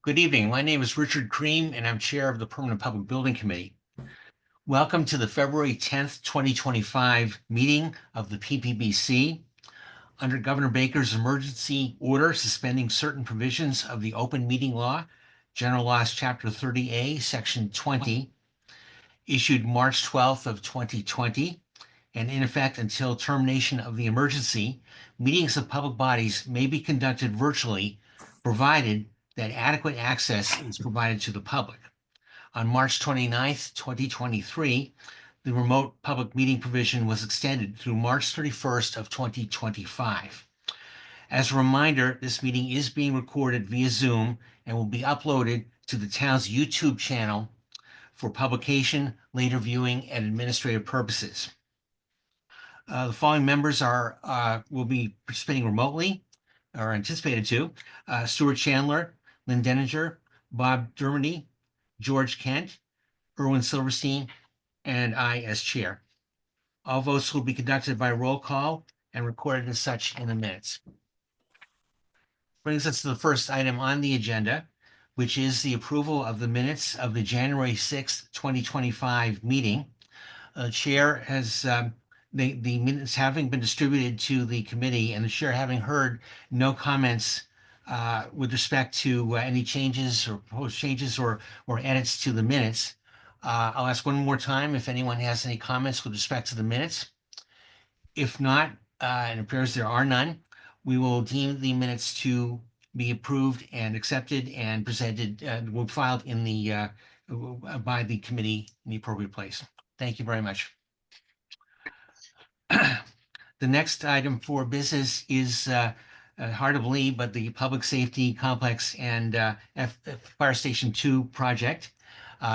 Good evening. My name is Richard Cream, and I'm Chair of the Permanent Public Building Committee. Welcome to the February 10th, 2025 meeting of the PPBC. Under Governor Baker's emergency order suspending certain provisions of the open meeting law, General Laws, Chapter 30A, Section 20, issued March 12th of 2020, and in effect until termination of the emergency, meetings of public bodies may be conducted virtually, provided that adequate access is provided to the public. On March 29th, 2023, the remote public meeting provision was extended through March 31st of 2025. As a reminder, this meeting is being recorded via Zoom and will be uploaded to the town's YouTube channel for publication, later viewing, and administrative purposes. The following members will be participating remotely, or anticipated to: Stuart Chandler, Lynn Denninger, Bob Dermody, George Kent, Erwin Silverstein, and I as chair. All votes will be conducted by roll call and recorded as such in the minutes. Brings us to the first item on the agenda, which is the approval of the minutes of the January 6th, 2025 meeting. Chair has the minutes having been distributed to the committee, and the chair having heard no comments with respect to any changes or proposed changes or edits to the minutes. I'll ask one more time if anyone has any comments with respect to the minutes. If not, and it appears there are none, we will deem the minutes to be approved and accepted and presented, will be filed in the by the committee in the appropriate place. Thank you very much. The next item for business is hard to believe, but the Public Safety Complex and Fire Station 2 project.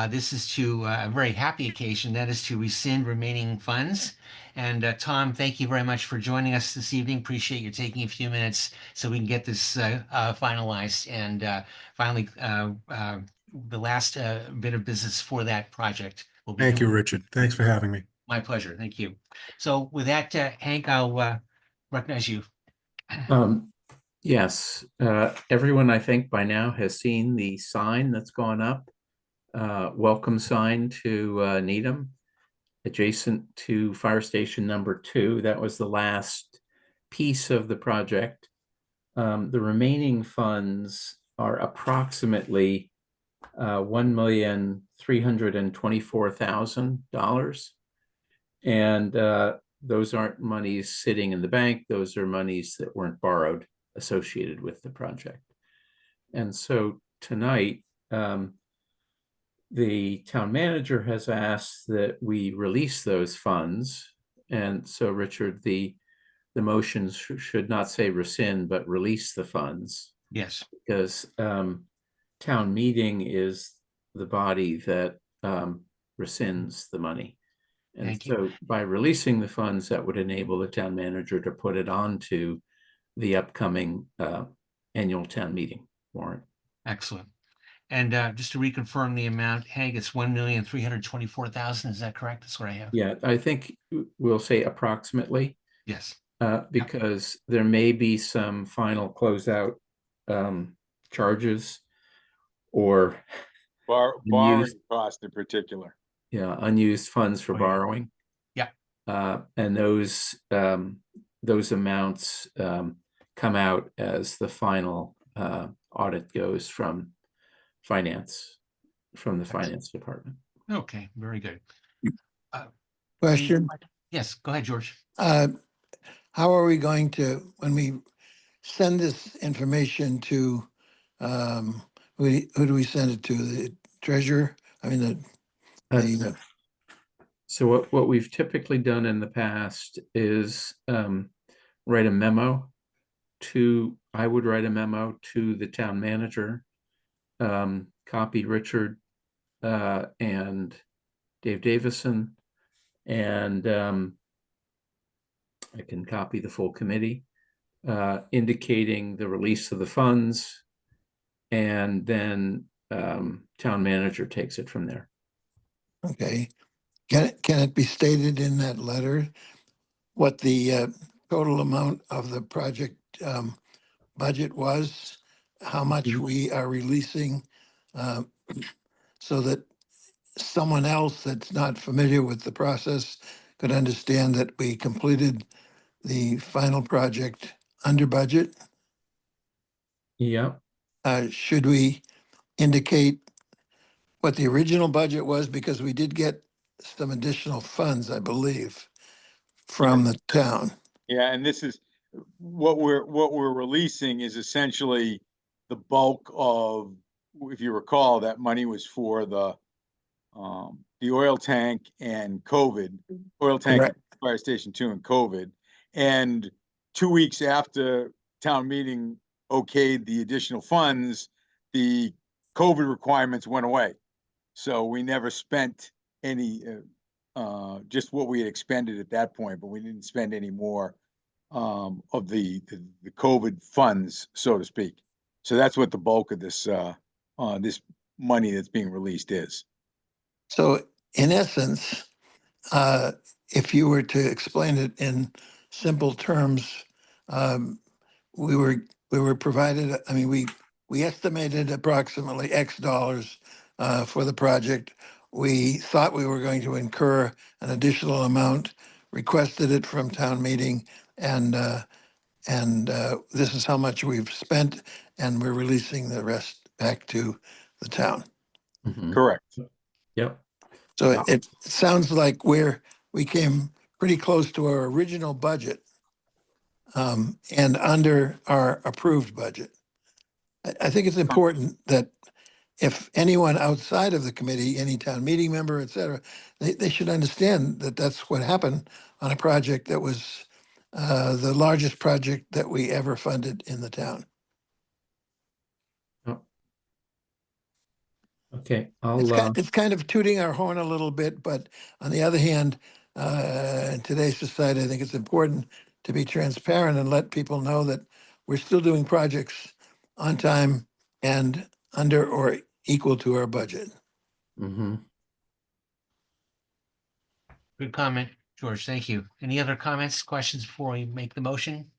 This is to a very happy occasion, that is to rescind remaining funds. And Tom, thank you very much for joining us this evening. Appreciate you taking a few minutes so we can get this finalized and finally the last bit of business for that project. Thank you, Richard. Thanks for having me. My pleasure. Thank you. So with that, Hank, I'll recognize you. Yes, everyone I think by now has seen the sign that's gone up. Welcome sign to Needham, adjacent to Fire Station number 2. That was the last piece of the project. The remaining funds are approximately $1,324,000. And those aren't monies sitting in the bank. Those are monies that weren't borrowed associated with the project. And so tonight, the town manager has asked that we release those funds. And so, Richard, the motions should not say rescind, but release the funds. Yes. Because town meeting is the body that rescinds the money. And so by releasing the funds, that would enable the town manager to put it onto the upcoming annual town meeting warrant. Excellent. And just to reconfirm the amount, Hank, it's $1,324,000. Is that correct? That's what I have. Yeah, I think we'll say approximately. Yes. Because there may be some final closeout charges or borrowing cost in particular. Yeah, unused funds for borrowing. Yeah. And those amounts come out as the final audit goes from the finance department. Okay, very good. Question? Yes, go ahead, George. How are we going to, when we send this information to, who do we send it to? The treasurer? I mean, So what we've typically done in the past is write a memo I would write a memo to the town manager, copy Richard and Dave Davison, and I can copy the full committee, indicating the release of the funds, and then town manager takes it from there. Okay. Can it be stated in that letter what the total amount of the project budget was how much Mhm. we are releasing, uh, so that someone else that's not familiar with the process could understand that we completed the final project under budget? Yep. Should we indicate what the original budget was? Because we did get some additional funds, I believe, from the town. Yeah, and this is what we're releasing is essentially the bulk of, if you recall, that money was for the oil tank and COVID, oil tank, Correct. fire station 2 and COVID. And 2 weeks after town meeting okayed the additional funds, the COVID requirements went away. So we never spent any, just what we had expended at that point, but we didn't spend any more of the COVID funds, so to speak. So that's what the bulk of this this money that's being released is. So in essence, uh, if you were to explain it in simple terms, um, we were provided, I mean, we estimated approximately X dollars for the project. We thought we were going to incur an additional amount, requested it from town meeting, and this is how much we've spent, and we're releasing the rest back to the town. Mhm. Correct. Yep. So Wow. it sounds like we came pretty close to our original budget, and under our approved budget. I think it's important that if anyone outside of the committee, any town meeting member, et cetera, they should understand that that's what happened on a project that was the largest project that we ever funded in the town. Yep. Okay, I'll, It's kind of tooting our horn a little bit, but on the other hand, in today's society, I think it's important to be transparent and let people know that we're still doing projects on time and under or equal to our budget. mhm. Good comment, George. Thank you. Any other comments, questions before we make the motion?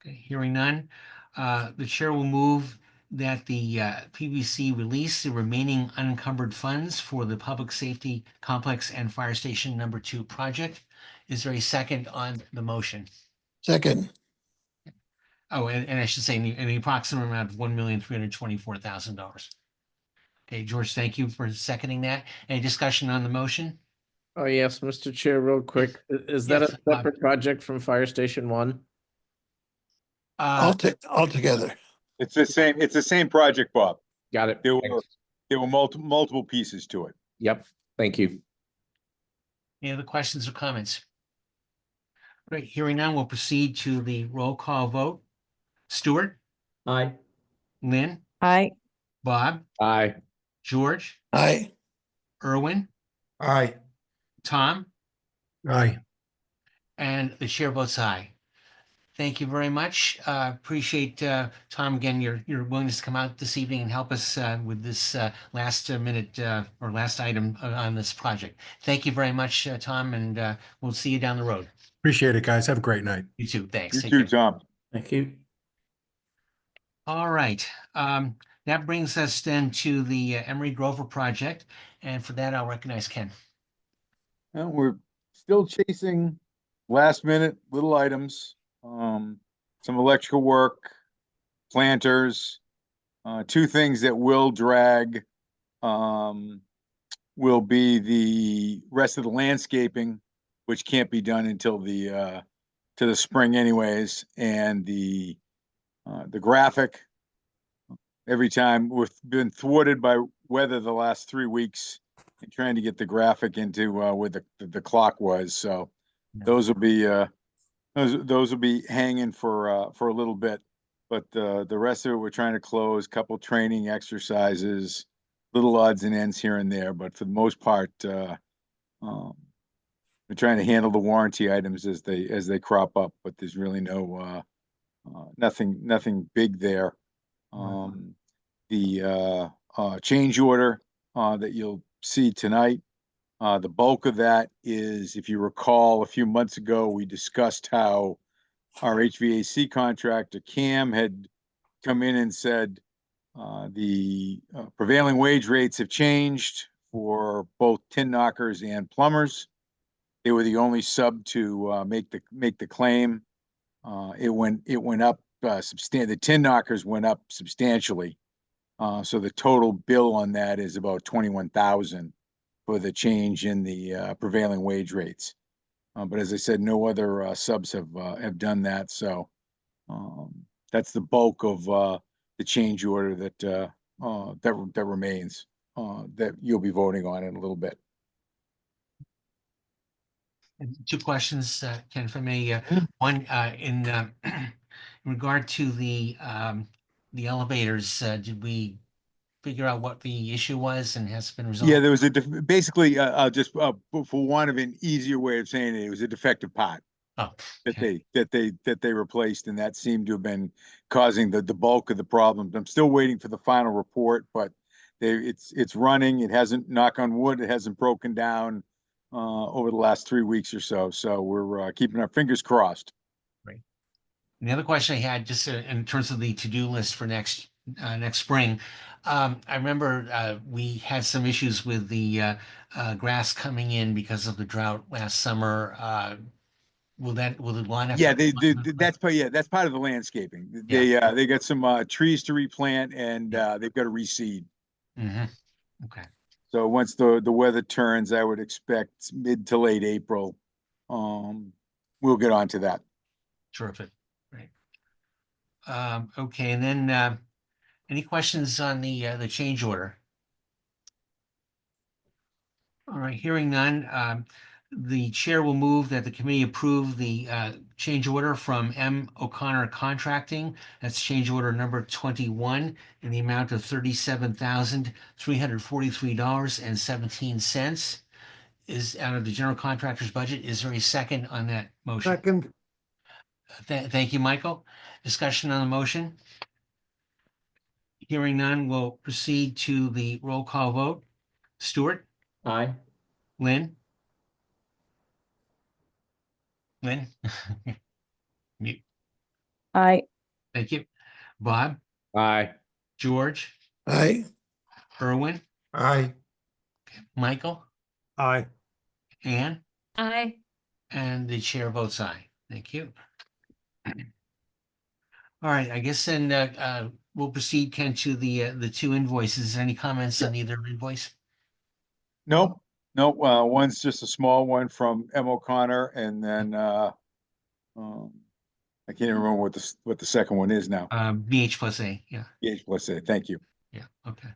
Okay, hearing none. The chair will move that the PBC release the remaining unencumbered funds for the Public Safety Complex and Fire Station Number 2 project. Is there a second on the motion? Second, Oh, and I should say in the approximate amount of $1,324,000. Okay, George, thank you for seconding that. Any discussion on the motion? Oh, yes, Mr. Chair, real quick, is that Yes, a Bob. separate project from Fire Station 1? altogether. It's the same project, Bob. Got it. There were, Thanks. there were multiple pieces to it. Yep, thank you. Any other questions or comments? Great, hearing none, we'll proceed to the roll call vote. Stuart, Aye. Lynn, Aye. Bob, Aye. George, Aye. Irwin, Aye. Tom, Aye. and the chair votes aye. Thank you very much. Appreciate, Tom, again, your willingness to come out this evening and help us with this last minute or last item on this project. Thank you very much, Tom, and we'll see you down the road. Appreciate it, guys. Have a great night. You too. Thanks. You Take too, care. Tom. Thank you. All right. That brings us then to the Emery Grover project. And for that, I'll recognize Ken. Well, we're still chasing last minute little items, some electrical work, planters, two things that will drag, will be the rest of the landscaping, which can't be done until to the spring anyways, and the graphic. Every time we've been thwarted by weather the last 3 weeks and trying to get the graphic into where the clock was. So those will be those will be hanging for a little bit. But the rest of it, we're trying to close, couple training exercises, little odds and ends here and there. But for the most part, we're trying to handle the warranty items as they crop up. But there's really nothing big there. The change order that you'll see tonight, the bulk of that is, if you recall, a few months ago, we discussed how our HVAC contractor, Cam, had come in and said, the prevailing wage rates have changed for both tin knockers and plumbers. They were the only sub to make the claim. It went up the tin knockers went up substantially. So the total bill on that is about 21,000 for the change in the prevailing wage rates. But as I said, no other subs have done that. So that's the bulk of the change order that remains that you'll be voting on in a little bit. Two questions, Ken, for me. Mhm. One, in in regard to the elevators, did we figure out what the issue was and has been resolved? Yeah, there was basically, just for want of an easier way of saying it, it was a defective part Oh, that okay. they replaced, and that seemed to have been causing the bulk of the problems. I'm still waiting for the final report, but it's running. It hasn't, knock on wood, it hasn't broken down over the last 3 weeks or so. So we're keeping our fingers crossed. And the other question I had, just in terms of the to-do list for next spring, I remember we had some issues with the grass coming in because of the drought last summer. Will it line up? Yeah, that's part of the landscaping. They got some trees to replant, and they've got to reseed. Mhm. Okay. So once the weather turns, I would expect mid to late April. We'll get on to that. Terrific. Great. Okay, and then any questions on the change order? All right, hearing none, the chair will move that the committee approve the change order from M. O'Connor Contracting. That's change order number 21 in the amount of $37,343.17 is out of the general contractor's budget. Is there a second on that motion? Second. Thank you, Michael. Discussion on the motion? Hearing none, we'll proceed to the roll call vote. Stuart? Aye. Lynn? Lynn? Mute. Aye. Thank you. Bob? Aye. George? Aye. Irwin? Aye. Michael? Aye. Ann? Aye. And the chair votes aye. Thank you. All right, I guess then we'll proceed, Ken, to the two invoices. Any comments on either invoice? Nope, nope. One's just a small one from M. O'Connor, and then I can't even remember what the second one is now. BH plus A, yeah. Let's say thank you. Yeah, okay.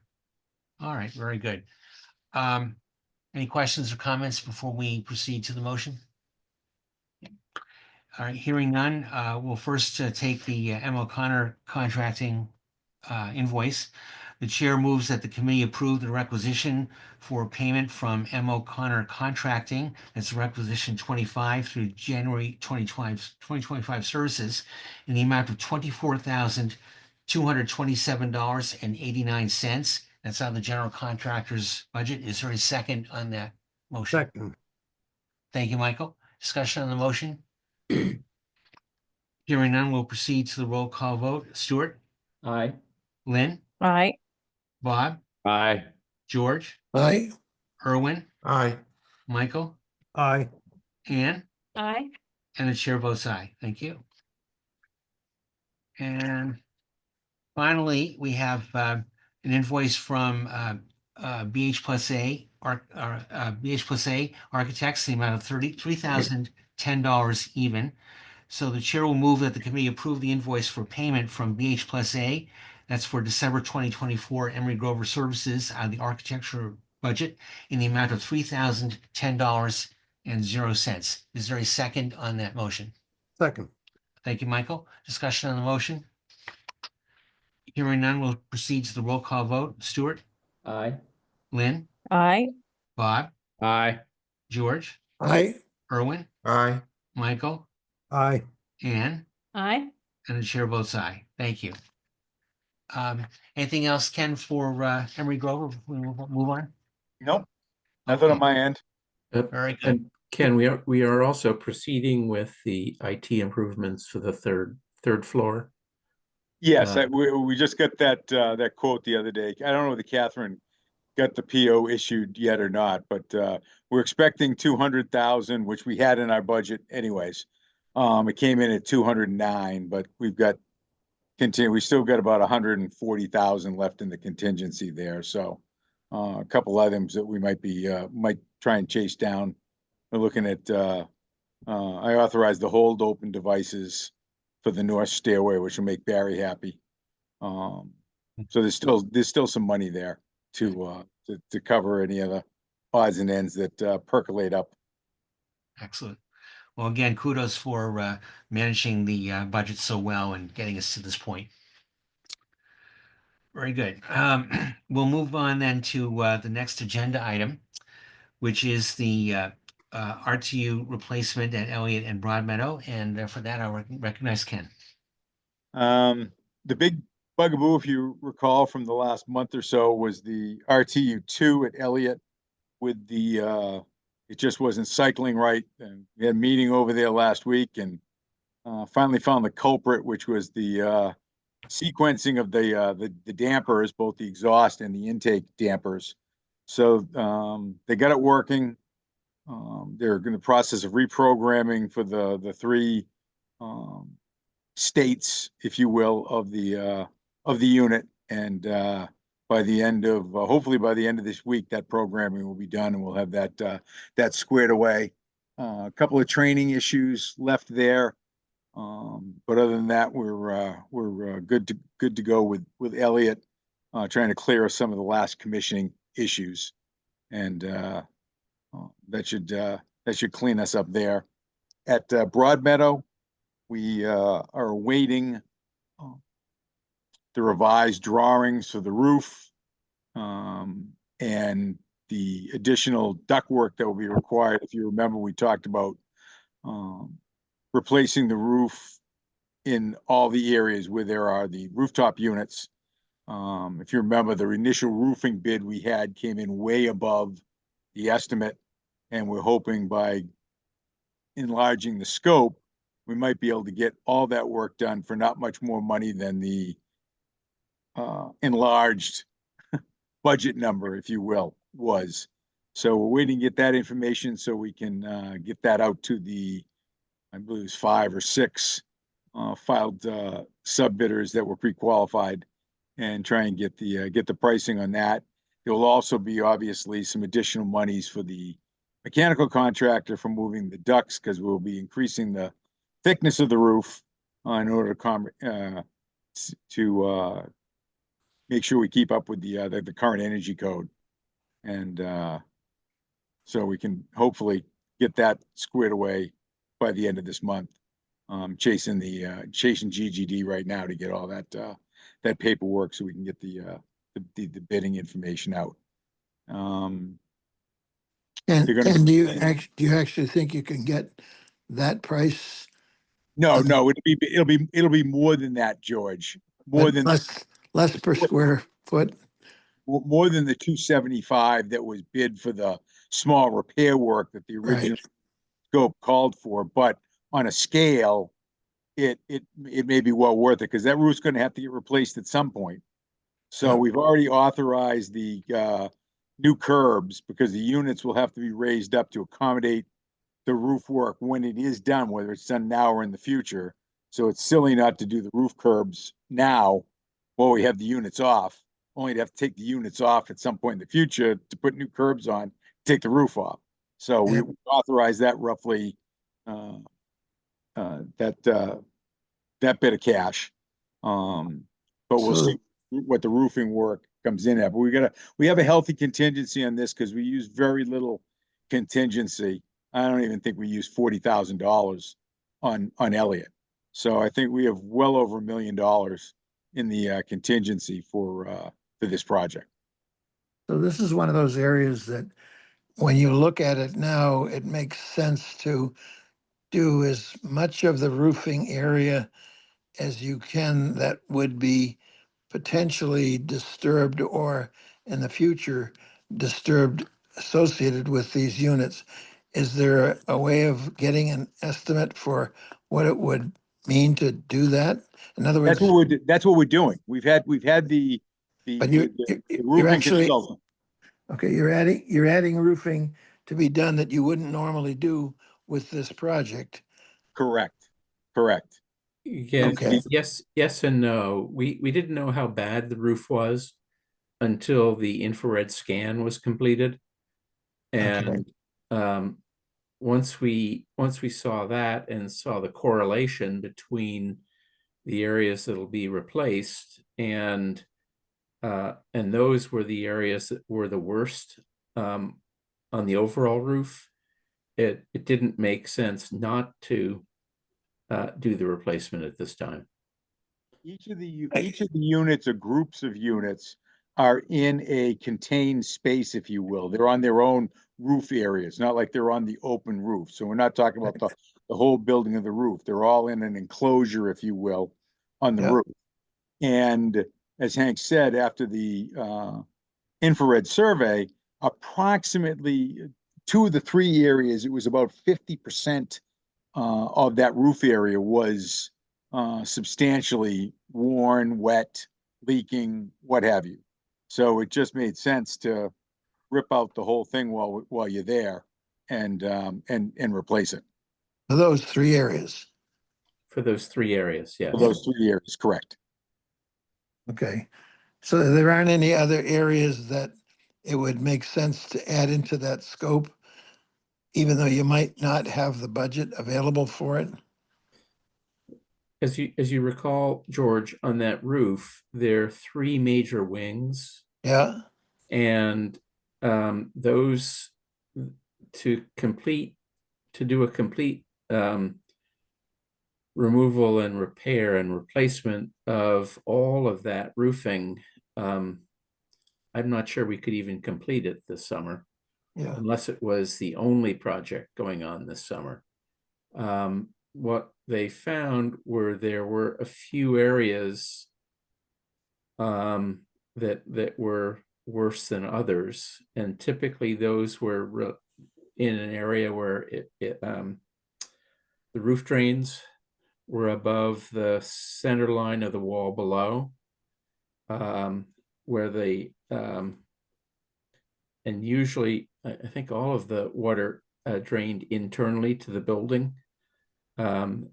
All right, very good. Any questions or comments before we proceed to the motion? All right, hearing none, we'll first take the M. O'Connor Contracting invoice. The chair moves that the committee approve the requisition for payment from M. O'Connor Contracting. That's requisition 25 through January 2025 services in the amount of $24,227.89. That's out of the general contractor's budget. Is there a second on that motion? Second. Thank you, Michael. Discussion on the motion? Hearing none, we'll proceed to the roll call vote. Stuart? Aye. Lynn? Aye. Bob? Aye. George? Aye. Irwin? Aye. Michael? Aye. Ann? Aye. And the chair votes aye. Thank you. And finally, we have an invoice from BH plus A, BH plus A Architects, the amount of $33,010 even. So the chair will move that the committee approve the invoice for payment from BH plus A. That's for December 2024 Emery Grover Services out of the architecture budget in the amount of $3,010.00. Is there a second on that motion? Second. Thank you, Michael. Discussion on the motion? Hearing none, we'll proceed to the roll call vote. Stuart? Aye. Lynn? Aye. Bob? Aye. George? Aye. Irwin? Aye. Michael? Aye. Ann? Aye. And the chair votes aye. Thank you. Anything else, Ken, for Emery Grover before we move on? Nope, nothing on Okay, my end. very good. And Ken, we are also proceeding with the IT improvements for the third floor. Yes, we just got that quote the other day. I don't know whether Catherine got the PO issued yet or not, but we're expecting 200,000, which we had in our budget anyways. It came in at 209, but we still got about 140,000 left in the contingency there. So a couple items that we might try and chase down. We're looking at I authorized the hold open devices for the north stairway, which will make Barry happy. So there's still some money there to cover any of the odds and ends that percolate up. Excellent. Well, again, kudos for managing the budget so well and getting us to this point. Very good. We'll move on then to the next agenda item, which is the RTU replacement at Elliott and Broadmeadow. And for that, I'll recognize Ken. The big bugaboo, if you recall from the last month or so, was the RTU2 at Elliott with the it just wasn't cycling right. And we had a meeting over there last week and finally found the culprit, which was the sequencing of the dampers, both the exhaust and the intake dampers. So they got it working. They're in the process of reprogramming for the three states, if you will, of the unit. And by the end of hopefully by the end of this week, that programming will be done, and we'll have that squared away. A couple of training issues left there, but other than that, we're good to go with Elliott, trying to clear some of the last commissioning issues, and that should clean us up there. At Broadmeadow, we are awaiting the revised drawings for the roof and the additional ductwork that will be required. If you remember, we talked about replacing the roof in all the areas where there are the rooftop units. If you remember, the initial roofing bid we had came in way above the estimate, and we're hoping by enlarging the scope, we might be able to get all that work done for not much more money than the enlarged budget number, if you will, was. So we're waiting to get that information so we can get that out to the, I believe it was 5 or 6 filed sub-bidders that were pre-qualified, and try and get the pricing on that. There will also be obviously some additional monies for the mechanical contractor for moving the ducts, because we'll be increasing the thickness of the roof in order to make sure we keep up with the current energy code, and so we can hopefully get that squared away by the end of this month. Chasing GGD right now to get all that paperwork so we can get the bidding information out. And They're gonna- do you actually think you can get that price? No, it'll be more than that, George. More than less per square foot. more than the 275 that was bid for the small repair work that the original scope called for. But on a scale, it may be well worth it, because that roof's going to have to get replaced at some point. So we've already authorized the new curbs, because the units will have to be raised up to accommodate the roof work when it is done, whether it's done now or in the future. So it's silly not to do the roof curbs now while we have the units off, only to have to take the units off at some point in the future to put new curbs on, take the roof off. So we authorize that roughly that bit of cash. But we'll see what the roofing work comes in at. But we have a healthy contingency on this, because we use very little contingency. I don't even think we use $40,000 on Elliott. So I think we have well over $1 million in the contingency for this project. So this is one of those areas that when you look at it now, it makes sense to do as much of the roofing area as you can that would be potentially disturbed or in the future disturbed associated with these units. Is there a way of getting an estimate for what it would mean to do that? In other words, That's what we're doing. We've had the, but you're the roofing actually, consultant. okay, you're adding roofing to be done that you wouldn't normally do with this project. Correct, correct. Yes, Okay. yes and no. We didn't know how bad the roof was until the infrared scan was completed. And once we saw that and saw the correlation between the areas that'll be replaced and those were the areas that were the worst on the overall roof, it didn't make sense not to do the replacement at this time. Each of the units or groups of units are in a contained space, if you will. They're on their own roof areas, not like they're on the open roof. So we're not talking about the whole building of the roof. They're all in an enclosure, if you will, on the Yeah. roof. And as Hank said, after the infrared survey, approximately 2 of the 3 areas, it was about 50% of that roof area was substantially worn, wet, leaking, what have you. So it just made sense to rip out the whole thing while you're there and replace it For those 3 areas. For those 3 areas, yes. for those 3 areas. Correct. Okay. So there aren't any other areas that it would make sense to add into that scope, even though you might not have the budget available for it? As you recall, George, on that roof, there are 3 major wings, Yeah, and those to do a complete removal and repair and replacement of all of that roofing. I'm not sure we could even complete it this summer, yeah, unless it was the only project going on this summer. What they found were there were a few areas that were worse than others, and typically those were in an area where the roof drains were above the center line of the wall below, where they and usually I think all of the water drained internally to the building. And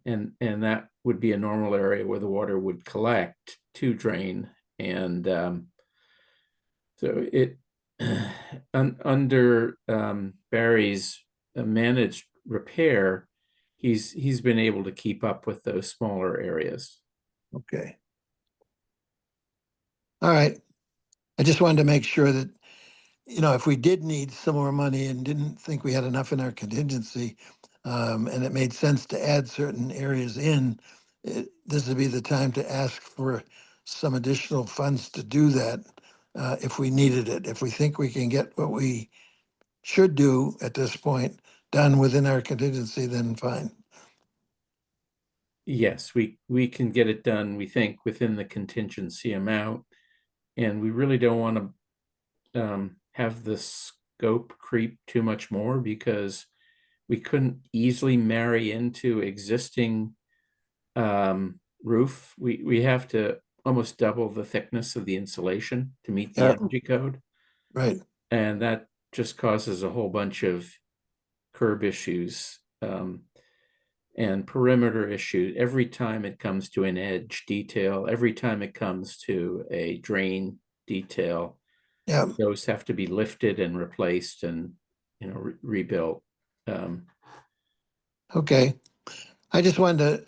that would be a normal area where the water would collect to drain. And so it under Barry's managed repair, he's been able to keep up with those smaller areas. okay. All right. I just wanted to make sure that, if we did need some more money and didn't think we had enough in our contingency, and it made sense to add certain areas in, this would be the time to ask for some additional funds to do that, if we needed it. If we think we can get what we should do at this point done within our contingency, then fine. Yes, we can get it done, we think, within the contingency amount. And we really don't want to have the scope creep too much more, because we couldn't easily marry into existing roof. We have to almost double the thickness of the insulation to meet the Yeah. energy code. Right. And that just causes a whole bunch of curb issues and perimeter issues every time it comes to an edge detail, every time it comes to a drain detail. Yeah. Those have to be lifted and replaced and rebuilt. Okay. I just wanted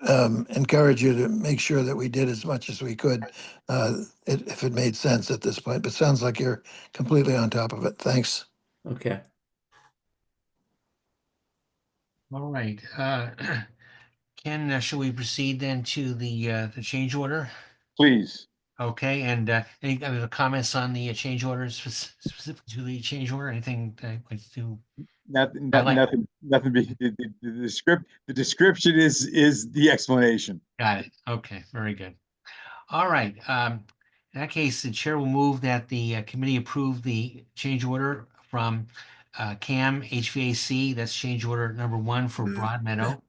to encourage you to make sure that we did as much as we could, if it made sense at this point. But sounds like you're completely on top of it. Thanks. Okay. All right. Ken, shall we proceed then to the change order? Please. Okay, and any other comments on the change orders, specific to the change order? Anything that I'd like to? Nothing. Highlight. Nothing. The description is the explanation. Got it. Okay, very good. All right. In that case, the chair will move that the committee approve the change order from CAM HVAC. That's change order number 1 for Broad Meadow.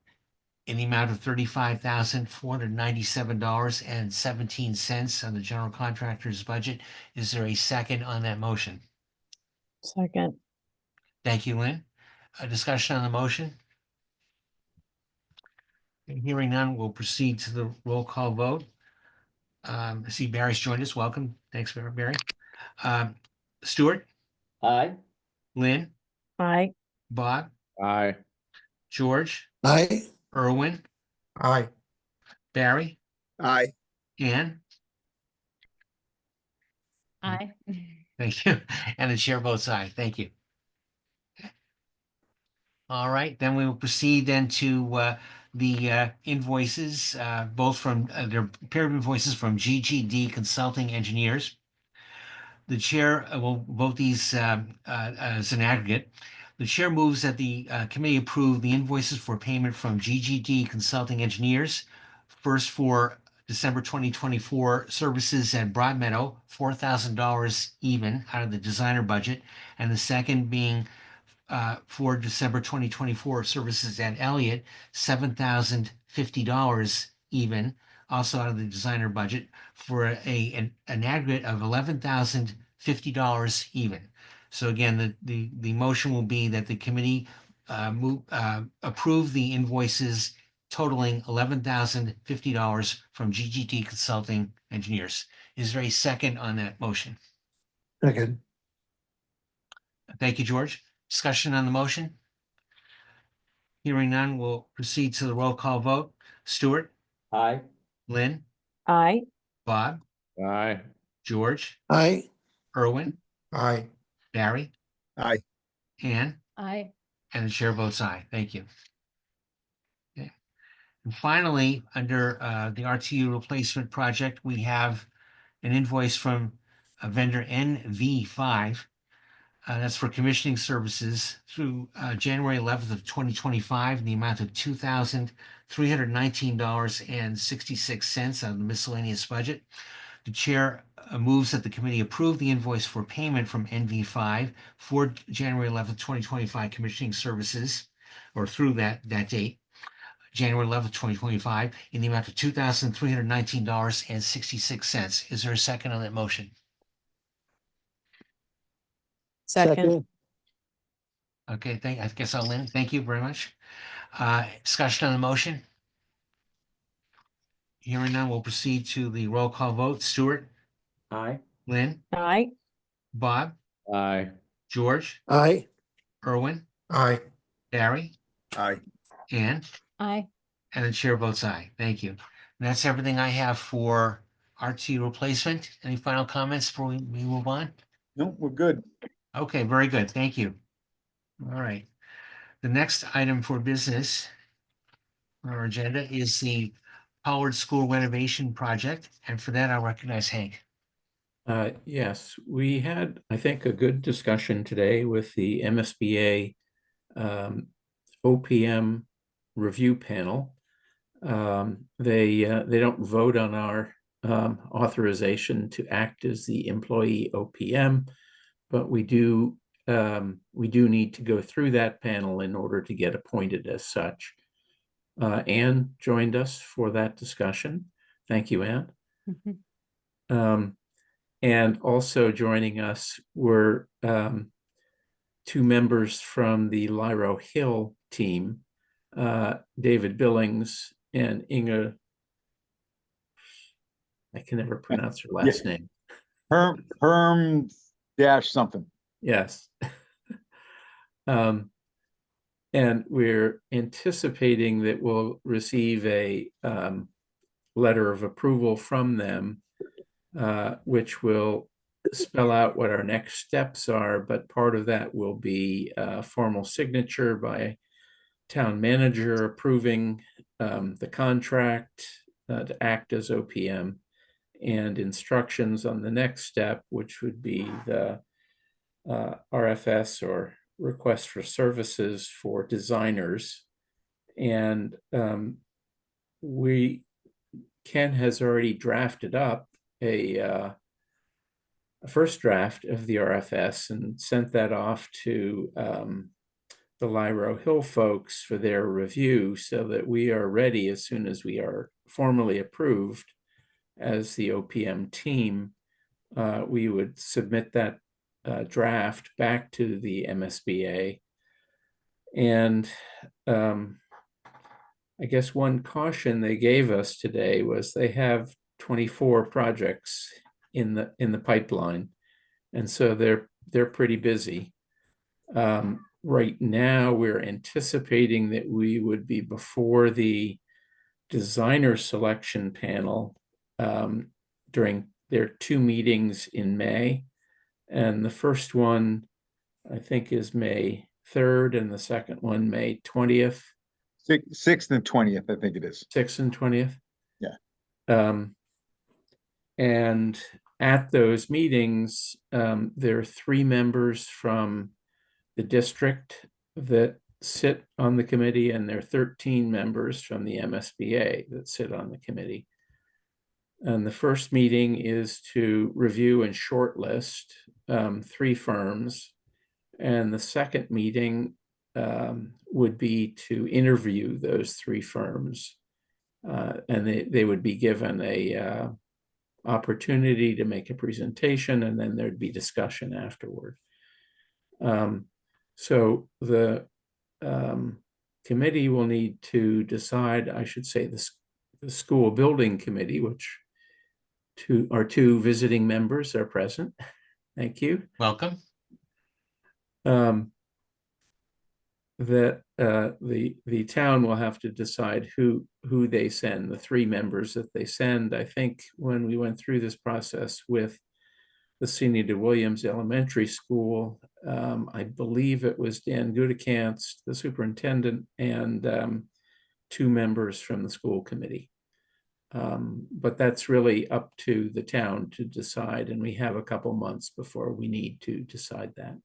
in the amount of $35,497.17 on the general contractor's budget. Is there a second on that motion? Second. Thank you, Lynn. A discussion on the motion? Hearing none, we'll proceed to the roll call vote. I see Barry's joined us. Welcome. Thanks, Barry. Stuart, Aye. Lynn, Aye. Bob, Aye. George, Aye. Irwin, Aye. Barry, Aye. Ann. Aye. Thank you. And the chair votes aye. Thank you. All right, then we will proceed then to the invoices, both from their pair of invoices from GGD Consulting Engineers. The chair will vote these as an aggregate. The chair moves that the committee approve the invoices for payment from GGD Consulting Engineers. First for December 2024 services at Broad Meadow, $4,000 even out of the designer budget. And the second being for December 2024 services at Elliott, $7,050 even, also out of the designer budget, for an aggregate of $11,050 even. So again, the motion will be that the committee approve the invoices totaling $11,050 from GGD Consulting Engineers. Is there a second on that motion? Second. Thank you, George. Discussion on the motion? Hearing none, we'll proceed to the roll call vote. Stuart, Aye. Lynn, Aye. Bob, Aye. George, Aye. Irwin, Aye. Barry, Aye. Ann, Aye. and the chair votes aye. Thank you. Okay. And finally, under the RTU replacement project, we have an invoice from vendor NV5. That's for commissioning services through January 11th of 2025 in the amount of $2,319.66 out of the miscellaneous budget. The chair moves that the committee approve the invoice for payment from NV5 for January 11th, 2025 commissioning services, or through that date, January 11th, 2025, in the amount of $2,319.66. Is there a second on that motion? Second. Okay, I guess I'll Lynn. Thank you very much. Discussion on the motion? Hearing none, we'll proceed to the roll call vote. Stuart, Aye. Lynn, Aye. Bob, Aye. George, Aye. Irwin, Aye. Barry, Aye. Ann, Aye. and the chair votes aye. Thank you. And that's everything I have for RT replacement. Any final comments before we move on? No, we're good. Okay, very good. Thank you. All right. The next item for business on our agenda is the Pollard School renovation project. And for that, I'll recognize Hank. Yes, we had, I think, a good discussion today with the MSBA OPM review panel. They don't vote on our authorization to act as the employee OPM, but we do need to go through that panel in order to get appointed as such. Anne joined us for that discussion. Thank you, Anne. And also joining us were two members from the Lyro Hill team, David Billings and Inga. I can never pronounce her last name. Herm dash something. Yes. And we're anticipating that we'll receive a letter of approval from them, which will spell out what our next steps are, but part of that will be a formal signature by town manager approving the contract to act as OPM, and instructions on the next step, which would be the RFS, or request for services for designers. And Ken has already drafted up a first draft of the RFS and sent that off to the Lyro Hill folks for their review so that we are ready as soon as we are formally approved as the OPM team. We would submit that draft back to the MSBA. And I guess one caution they gave us today was they have 24 projects in the pipeline, and so they're pretty busy. Right now, we're anticipating that we would be before the designer selection panel during their 2 meetings in May, and the first one I think is May 3rd, and the second one May 20th. 6th and 20th, I think it is. 6th and 20th. Yeah. And at those meetings, there are 3 members from the district that sit on the committee, and there are 13 members from the MSBA that sit on the committee. And the first meeting is to review and shortlist 3 firms. And the second meeting would be to interview those 3 firms. And they would be given a opportunity to make a presentation, and then there'd be discussion afterward. So the committee will need to decide, I should say, the school building committee, which our 2 visiting members are present. Thank you. Welcome. That the town will have to decide who they send, the 3 members that they send. I think when we went through this process with the Sunita Williams Elementary School, I believe it was Dan Gudikantz, the superintendent, and 2 members from the school committee. But that's really up to the town to decide, and we have a couple months before we need to decide that.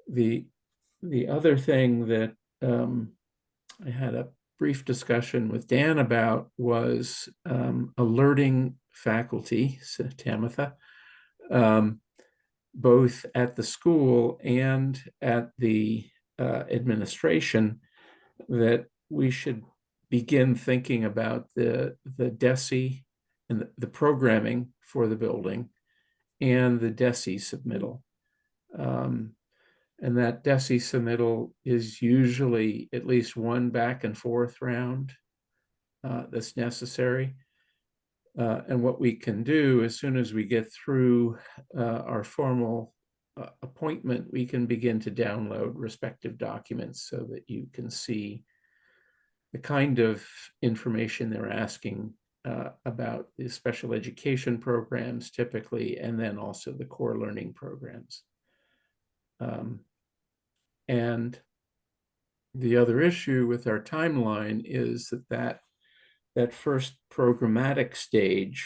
The other thing that I had a brief discussion with Dan about was alerting faculty, so Tamitha, both at the school and at the administration, that we should begin thinking about the DESE and the programming for the building and the DESE submittal. And that DESE submittal is usually at least 1 back and forth round that's necessary. And what we can do as soon as we get through our formal appointment, we can begin to download respective documents so that you can see the kind of information they're asking about the special education programs typically, and then also the core learning programs. And the other issue with our timeline is that first programmatic stage,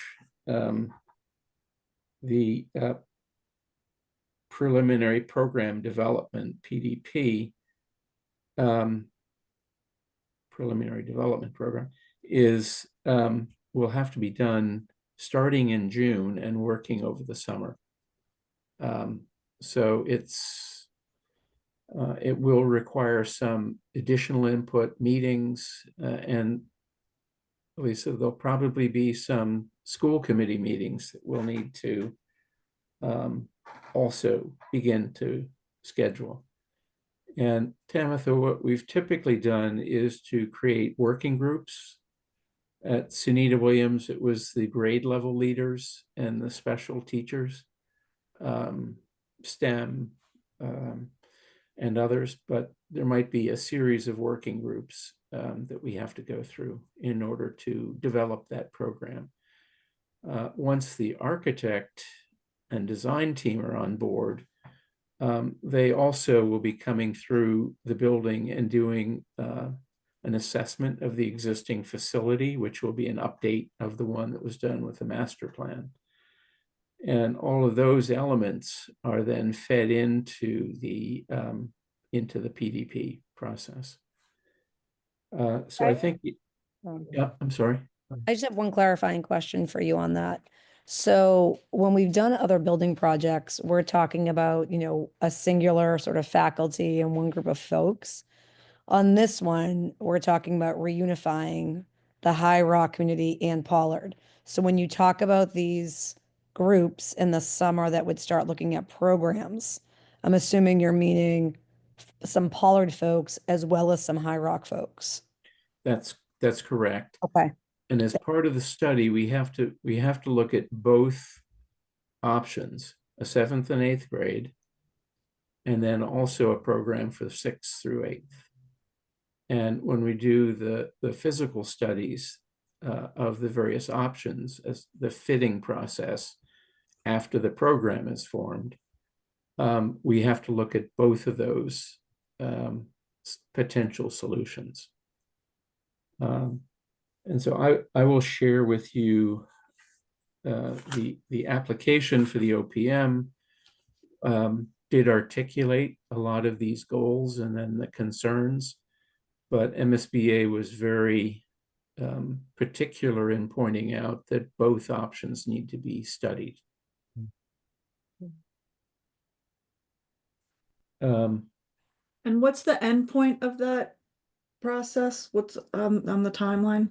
the preliminary program development, PDP, preliminary development program, is will have to be done starting in June and working over the summer. So it will require some additional input, meetings, and Lisa, there'll probably be some school committee meetings that we'll need to also begin to schedule. And Tamitha, what we've typically done is to create working groups. At Sunita Williams, it was the grade level leaders and the special teachers, STEM, and others, but there might be a series of working groups that we have to go through in order to develop that program. Once the architect and design team are on board, they also will be coming through the building and doing an assessment of the existing facility, which will be an update of the one that was done with the master plan. And all of those elements are then fed into the PDP process. So I think, yeah, I'm sorry. I just have one clarifying question for you on that. So when we've done other building projects, we're talking about, a singular sort of faculty and one group of folks. On this one, we're talking about reunifying the High Rock community and Pollard. So when you talk about these groups in the summer that would start looking at programs, I'm assuming you're meaning some Pollard folks as well as some High Rock folks. That's correct. Okay. And as part of the study, we have to look at both options, a 7th and 8th grade, and then also a program for 6th through 8th. And when we do the physical studies of the various options as the fitting process after the program is formed, we have to look at both of those potential solutions. And so I will share with you the application for the OPM did articulate a lot of these goals and then the concerns, but MSBA was very particular in pointing out that both options need to be studied. And what's the end point of that process? What's on the timeline?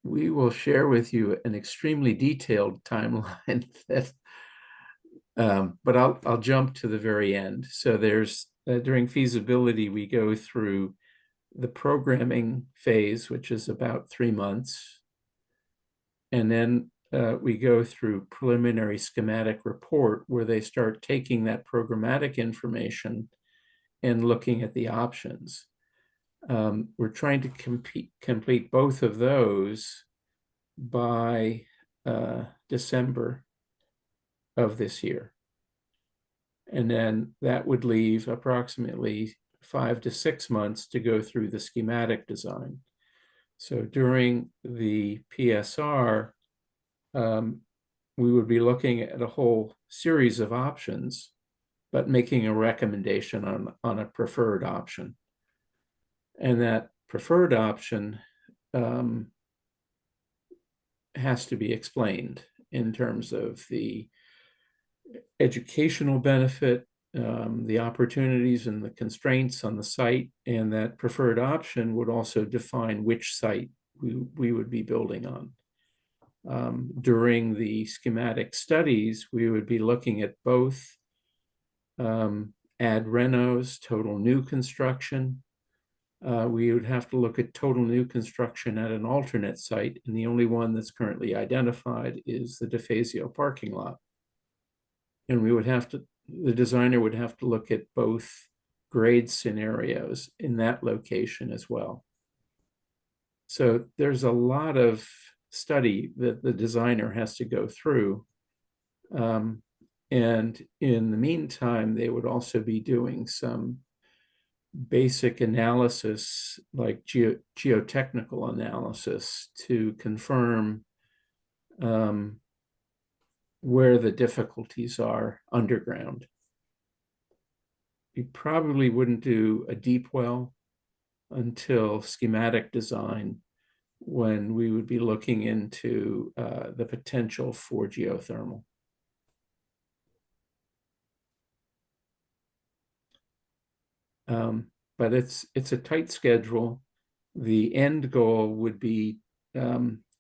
We will share with you an extremely detailed timeline that, but I'll jump to the very end. So there's during feasibility, we go through the programming phase, which is about 3 months. And then we go through preliminary schematic report where they start taking that programmatic information and looking at the options. We're trying to complete both of those by December of this year. And then that would leave approximately 5 to 6 months to go through the schematic design. So during the PSR, we would be looking at a whole series of options, but making a recommendation on a preferred option. And that preferred option has to be explained in terms of the educational benefit, the opportunities and the constraints on the site, and that preferred option would also define which site we would be building on. During the schematic studies, we would be looking at both ad renos, total new construction. We would have to look at total new construction at an alternate site, and the only one that's currently identified is the DeFazio parking lot. And the designer would have to look at both grade scenarios in that location as well. So there's a lot of study that the designer has to go through. And in the meantime, they would also be doing some basic analysis, like geotechnical analysis, to confirm where the difficulties are underground. We probably wouldn't do a deep well until schematic design, when we would be looking into the potential for geothermal. But it's a tight schedule. The end goal would be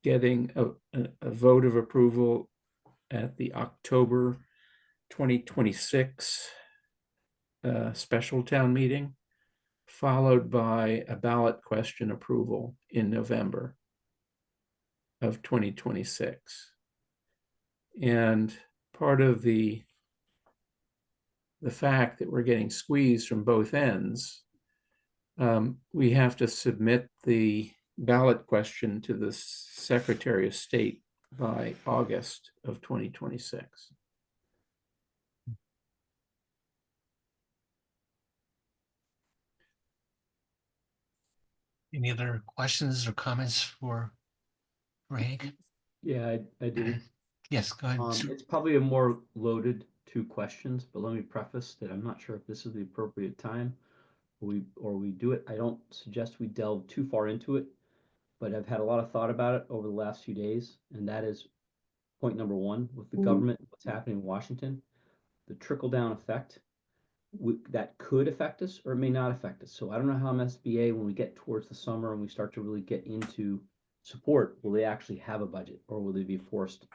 getting a vote of approval at the October 2026 special town meeting, followed by a ballot question approval in November of 2026. And part of the fact that we're getting squeezed from both ends, we have to submit the ballot question to the Secretary of State by August of 2026. Any other questions or comments for Hank? Yeah, I do. Yes, go ahead. Sir. It's probably a more loaded 2 questions, but let me preface that I'm not sure if this is the appropriate time or we do it. I don't suggest we delve too far into it, but I've had a lot of thought about it over the last few days, and that is point number one with the Mhm. government, what's happening in Washington, the trickle down effect that could affect us or it may not affect us. So I don't know how MSBA, when we get towards the summer and we start to really get into support, will they actually have a budget or will they be forced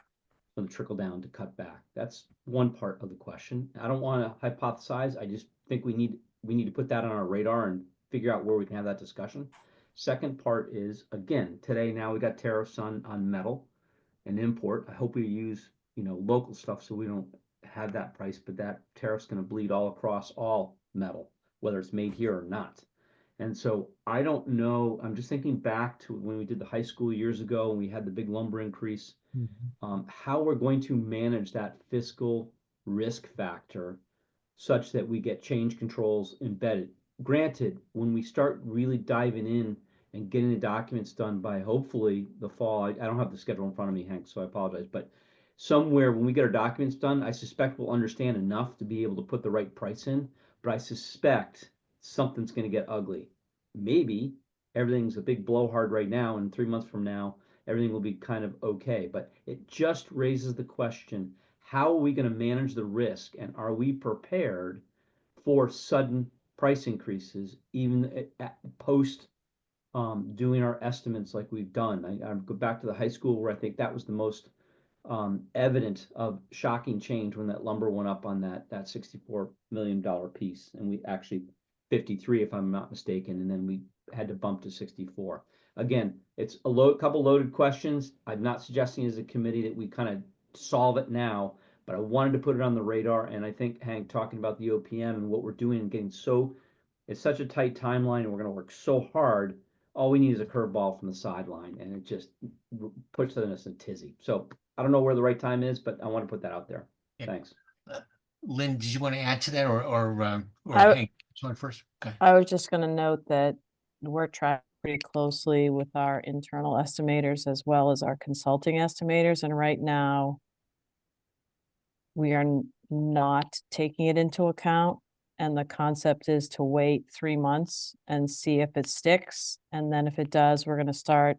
from the trickle down to cut back? That's one part of the question. I don't want to hypothesize. I just think we need to put that on our radar and figure out where we can have that discussion. Second part is, again, today now we got tariffs on metal and import. I hope we use, local stuff so we don't have that price, but that tariff's going to bleed all across all metal, whether it's made here or not. And so I don't know. I'm just thinking back to when we did the high school years ago and we had the big lumber increase, how we're going to manage that fiscal risk factor such that we get change controls embedded. Granted, when we start really diving in and getting the documents done by hopefully the fall, I don't have the schedule in front of me, Hank, so I apologize, but somewhere when we get our documents done, I suspect we'll understand enough to be able to put the right price in, but I suspect something's going to get ugly. Maybe everything's a big blowhard right now, and 3 months from now, everything will be kind of okay, but it just raises the question, how are we going to manage the risk, and are we prepared for sudden price increases, even post doing our estimates like we've done? I go back to the high school where I think that was the most evident of shocking change when that lumber went up on that $64 million piece, and we actually 53 if I'm not mistaken, and then we had to bump to 64. Again, it's a couple loaded questions. I'm not suggesting as a committee that we kind of solve it now, but I wanted to put it on the radar. And I think, Hank, talking about the OPM and what we're doing and getting it's such a tight timeline, and we're going to work so hard. All we need is a curveball from the sideline, and it just puts us in a tizzy. So I don't know where the right time is, but I want to put that out there. Yeah. Thanks. Lynn, did you want to add to that or I- Hank? One first. Okay. I was just gonna note that we're tracking pretty closely with our internal estimators as well as our consulting estimators, and right now we are not taking it into account. And the concept is to wait 3 months and see if it sticks. And then if it does, we're gonna start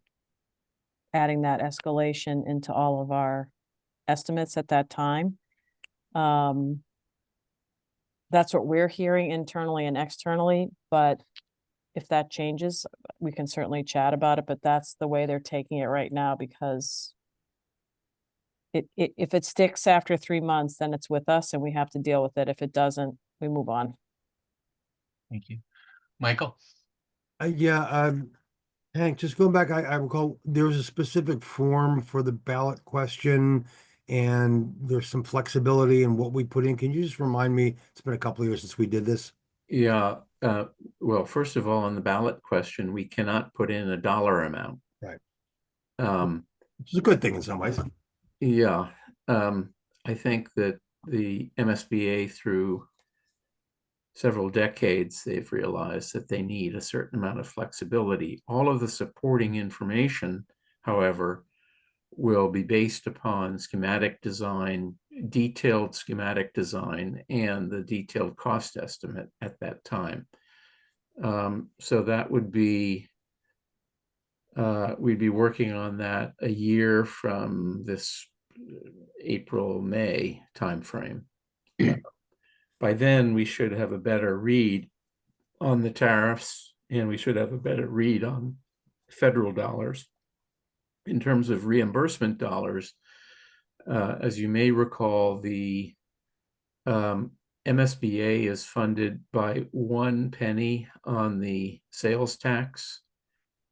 adding that escalation into all of our estimates at that time. That's what we're hearing internally and externally, but if that changes, we can certainly chat about it, but that's the way they're taking it right now, because if it sticks after 3 months, then it's with us and we have to deal with it. If it doesn't, we move on. Thank you. Michael? Yeah, Hank, just going back, I recall there was a specific form for the ballot question and there's some flexibility in what we put in. Can you just remind me? It's been a couple of years since we did this. Yeah, well, first of all, on the ballot question, we cannot put in a dollar amount. Right. Which is a good thing in some ways. Yeah, I think that the MSBA through several decades, they've realized that they need a certain amount of flexibility. All of the supporting information, however, will be based upon schematic design, detailed schematic design, and the detailed cost estimate at that time. So that would be, we'd be working on that a year from this April, May timeframe. By then, we should have a better read on the tariffs, and we should have a better read on federal dollars. In terms of reimbursement dollars, as you may recall, the MSBA is funded by 1 penny on the sales tax,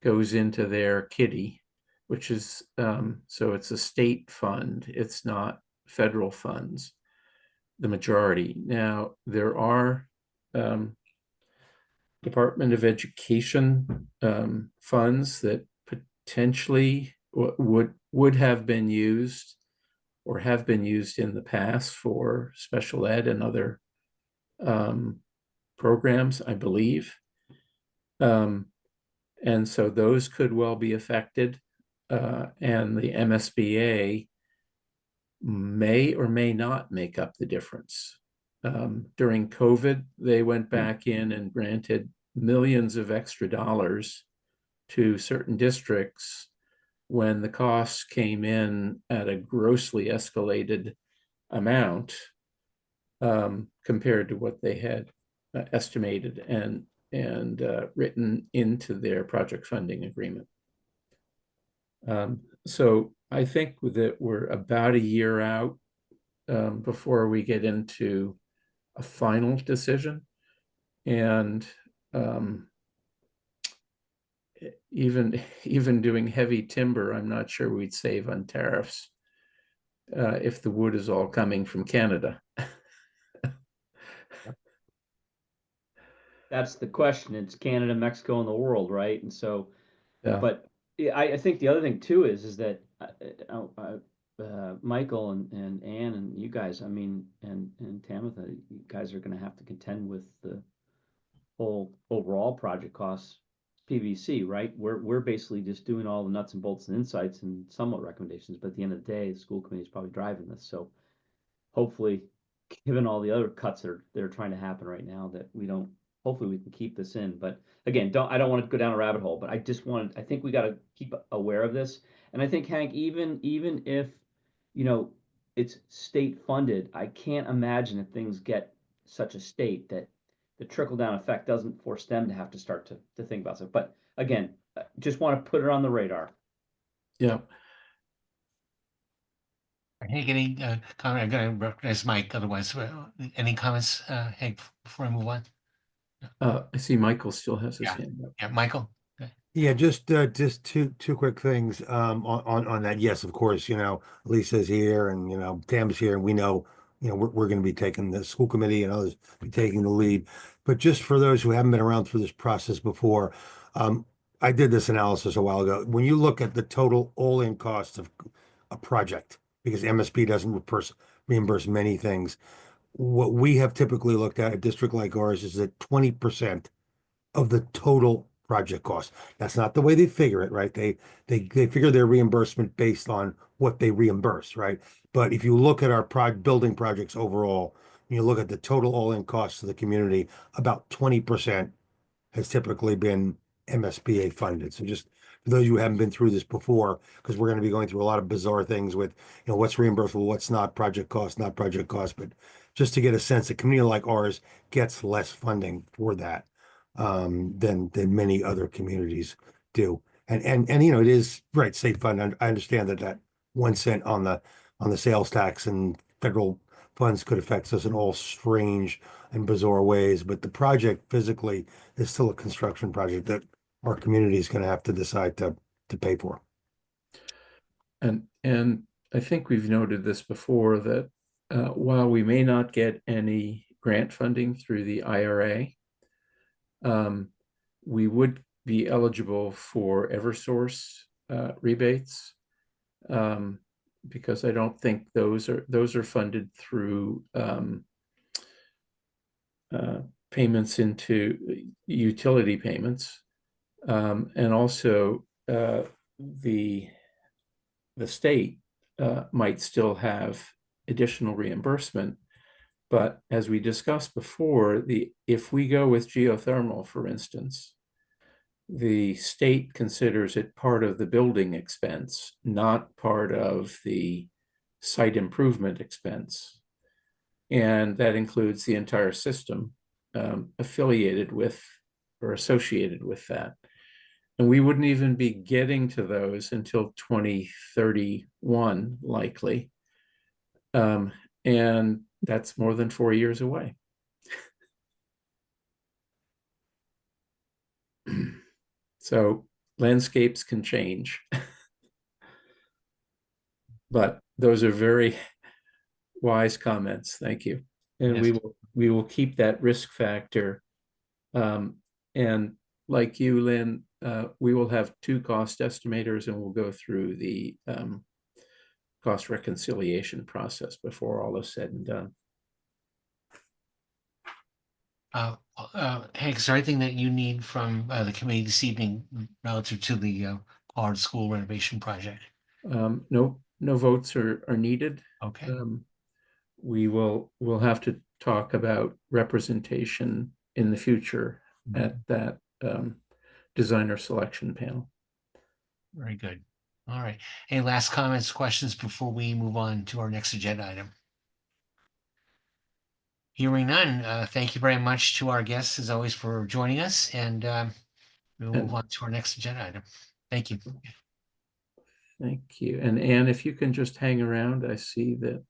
goes into their kitty, which is, so it's a state fund, it's not federal funds, the majority. Now, there are Department of Education funds that potentially would have been used or have been used in the past for special ed and other programs, I believe. And so those could well be affected. And the MSBA may or may not make up the difference. During COVID, they went back in and granted millions of extra dollars to certain districts when the costs came in at a grossly escalated amount compared to what they had estimated and written into their project funding agreement. So I think that we're about a year out before we get into a final decision. And even doing heavy timber, I'm not sure we'd save on tariffs if the wood is all coming from Canada. That's the question. It's Canada, Mexico, and the world, right? And so, Yeah. but yeah, I think the other thing too is that Michael and Ann and you guys, I mean, and Tamitha, you guys are going to have to contend with the whole overall project costs, PVC, right? We're basically just doing all the nuts and bolts and insights and somewhat recommendations, but at the end of the day, the school committee is probably driving this. So hopefully, given all the other cuts that are trying to happen right now, that we don't. Hopefully, we can keep this in. But again, I don't want to go down a rabbit hole. But I think we got to keep aware of this. And I think, Hank, even if it's state funded, I can't imagine if things get such a state that the trickle down effect doesn't force them to have to start to think about it. But again, just want to put it on the radar. Yeah. Hank, any comment? I'm going to recognize Mike. Otherwise, any comments, Hank, before I move on? I see Michael still has his Yeah. hand up. Yeah, Michael. Yeah, just two quick things on that. Yes, of course, Lisa's here and Tam's here, and we know we're going to be taking the school committee and others be taking the lead. But just for those who haven't been around through this process before, I did this analysis a while ago. When you look at the total all-in cost of a project, because MSP doesn't reimburse many things, what we have typically looked at a district like ours is that 20% of the total project cost. That's not the way they figure it, right? They figure their reimbursement based on what they reimburse, right? But if you look at our building projects overall, and you look at the total all-in costs to the community, about 20% has typically been MSBA funded. So just for those who haven't been through this before, because we're going to be going through a lot of bizarre things with, what's reimbursable, what's not project cost, not project cost, but just to get a sense, a community like ours gets less funding for that than many other communities do. And it is right, state fund. I understand that 1 cent on the sales tax and federal funds could affect us in all strange and bizarre ways, but the project physically is still a construction project that our community is going to have to decide to pay for. And I think we've noted this before that while we may not get any grant funding through the IRA, we would be eligible for Eversource rebates because I don't think those are funded through payments into utility payments, and also the state might still have additional reimbursement. But as we discussed before, if we go with geothermal, for instance, the state considers it part of the building expense, not part of the site improvement expense. And that includes the entire system affiliated with or associated with that. And we wouldn't even be getting to those until 2031, likely. And that's more than 4 years away. So landscapes can change. But those are very wise comments. Thank you. And Yes. we will keep that risk factor. And like you, Lynn, we will have 2 cost estimators, and we'll go through the cost reconciliation process before all is said and done. Hank, is there anything that you need from the committee this evening relative to the Pollard School renovation project? No votes are needed. Okay. We'll have to talk about representation in the future at that designer selection panel. Very good. All right. Any last comments, questions before we move on to our next agenda item? Hearing none, thank you very much to our guests as always for joining us, and we'll move on to our next agenda item. Thank you. Thank you. And Anne, if you can just hang around, I see that.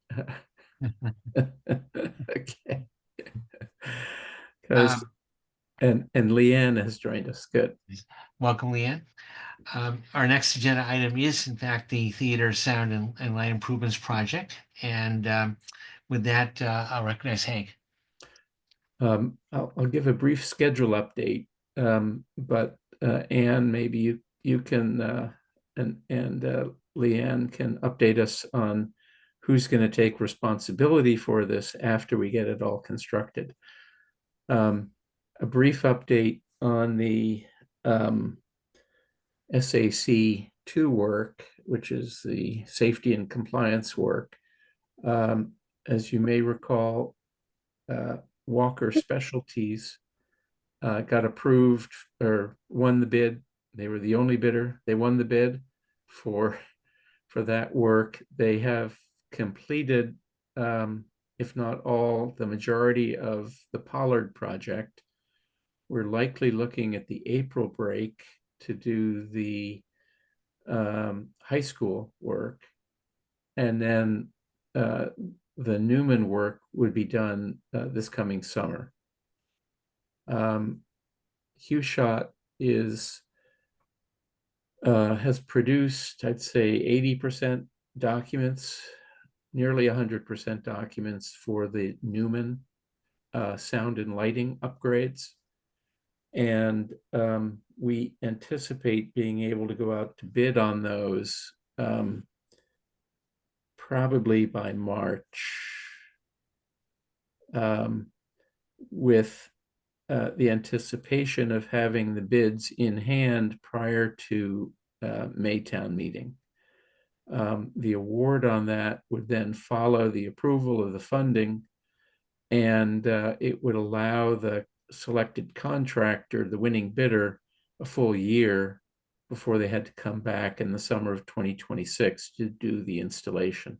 Okay. Because and Leanne has joined us. Good. Welcome, Leanne. Our next agenda item is, in fact, the Theater Sound and Light Improvements Project. And with that, I'll recognize Hank. I'll give a brief schedule update, but Anne, maybe you can and Leanne can update us on who's going to take responsibility for this after we get it all constructed. A brief update on the SAC 2 work, which is the safety and compliance work. As you may recall, Walker Specialties got approved or won the bid. They were the only bidder. They won the bid for that work. They have completed, if not all, the majority of the Pollard project. We're likely looking at the April break to do the high school work. And then the Newman work would be done this coming summer. Hugh Shot has produced, I'd say, 80% documents, nearly 100% documents for the Newman sound and lighting upgrades. And we anticipate being able to go out to bid on those probably by March, with the anticipation of having the bids in hand prior to Maytown meeting. The award on that would then follow the approval of the funding, and it would allow the selected contractor, the winning bidder, a full year before they had to come back in the summer of 2026 to do the installation.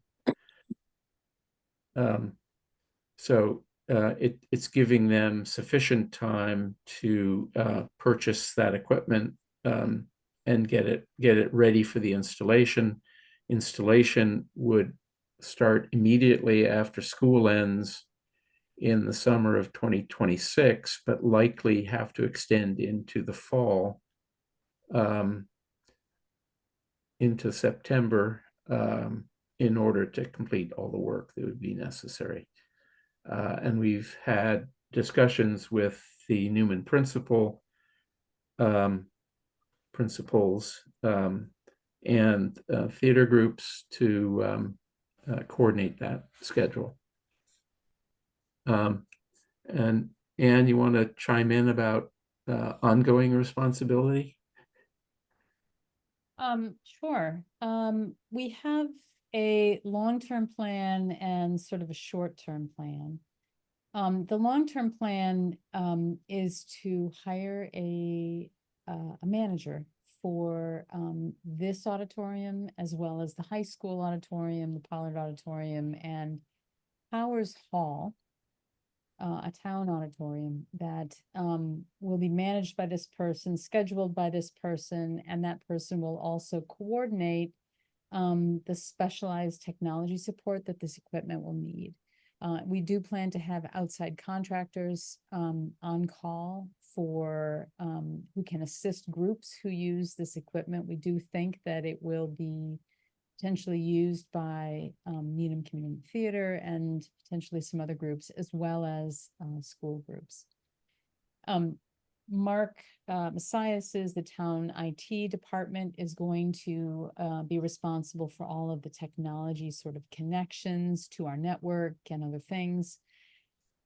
So it's giving them sufficient time to purchase that equipment and get it ready for the installation. Installation would start immediately after school ends in the summer of 2026, but likely have to extend into the fall, into September, in order to complete all the work that would be necessary. And we've had discussions with the Newman principals, and theater groups to coordinate that schedule. And Anne, you want to chime in about ongoing responsibility? Sure. We have a long-term plan and sort of a short-term plan. The long-term plan is to hire a manager for this auditorium, as well as the high school auditorium, the Pollard Auditorium, and Powers Hall, a town auditorium that will be managed by this person, scheduled by this person, and that person will also coordinate the specialized technology support that this equipment will need. We do plan to have outside contractors on call for who can assist groups who use this equipment. We do think that it will be potentially used by Needham Community Theater and potentially some other groups, as well as school groups. Mark Messias, the town IT department, is going to be responsible for all of the technology sort of connections to our network and other things.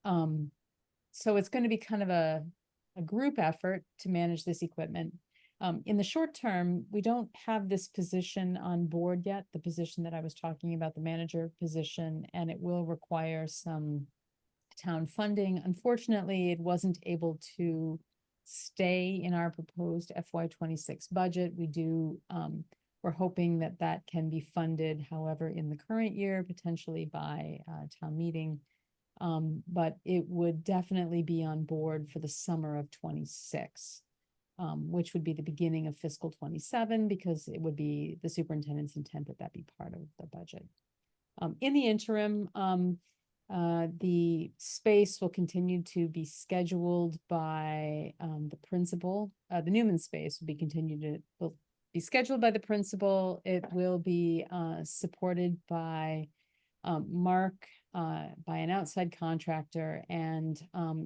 So it's going to be kind of a group effort to manage this equipment. In the short term, we don't have this position on board yet, the position that I was talking about, the manager position, and it will require some town funding. Unfortunately, it wasn't able to stay in our proposed FY26 budget. We do, we're hoping that that can be funded, however, in the current year, potentially by town meeting. But it would definitely be on board for the summer of 26, which would be the beginning of fiscal 27, because it would be the superintendent's intent that that be part of the budget. In the interim, the space will continue to be scheduled by the principal. The Newman space will be scheduled by the principal. It will be supported by Mark, by an outside contractor, and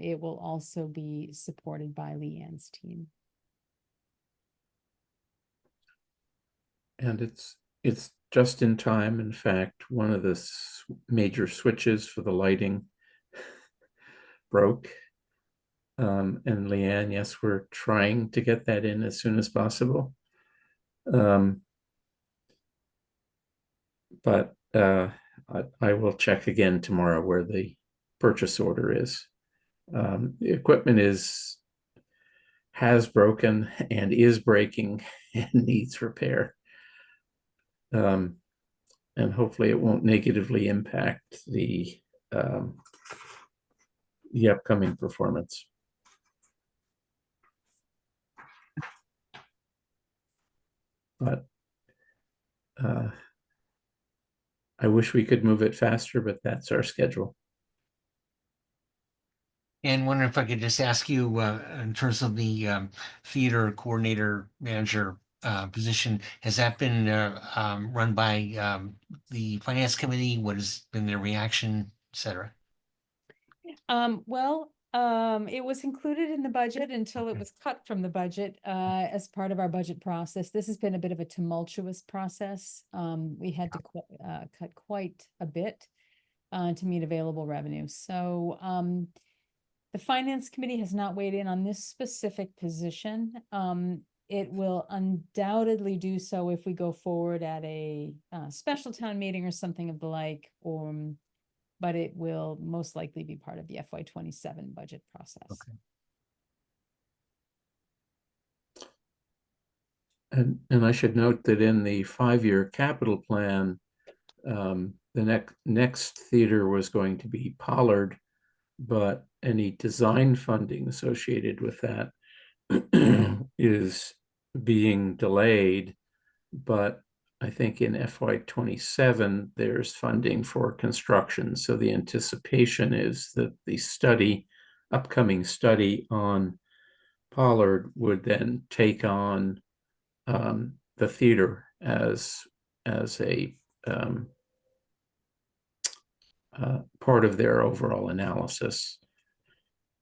it will also be supported by Leanne's team. And it's just in time. In fact, one of the major switches for the lighting broke. And Leanne, yes, we're trying to get that in as soon as possible. But I will check again tomorrow where the purchase order is. The equipment has broken and is breaking and needs repair. And hopefully it won't negatively impact the upcoming performance. But I wish we could move it faster, but that's our schedule. And wondering if I could just ask you, in terms of the theater coordinator manager position, has that been run by the finance committee? What has been their reaction, et cetera? Well, it was included in the budget until it was cut from the budget as part of our budget process. This has been a bit of a tumultuous process. We had to cut quite a bit to meet available revenue. So the finance committee has not weighed in on this specific position. It will undoubtedly do so if we go forward at a special town meeting or something of the like, but it will most likely be part of the FY27 budget process. Okay. And I should note that in the 5-year capital plan, the next theater was going to be Pollard, but any design funding associated with that is being delayed. But I think in FY27, there's funding for construction. So the anticipation is that the upcoming study on Pollard would then take on the theater as a part of their overall analysis.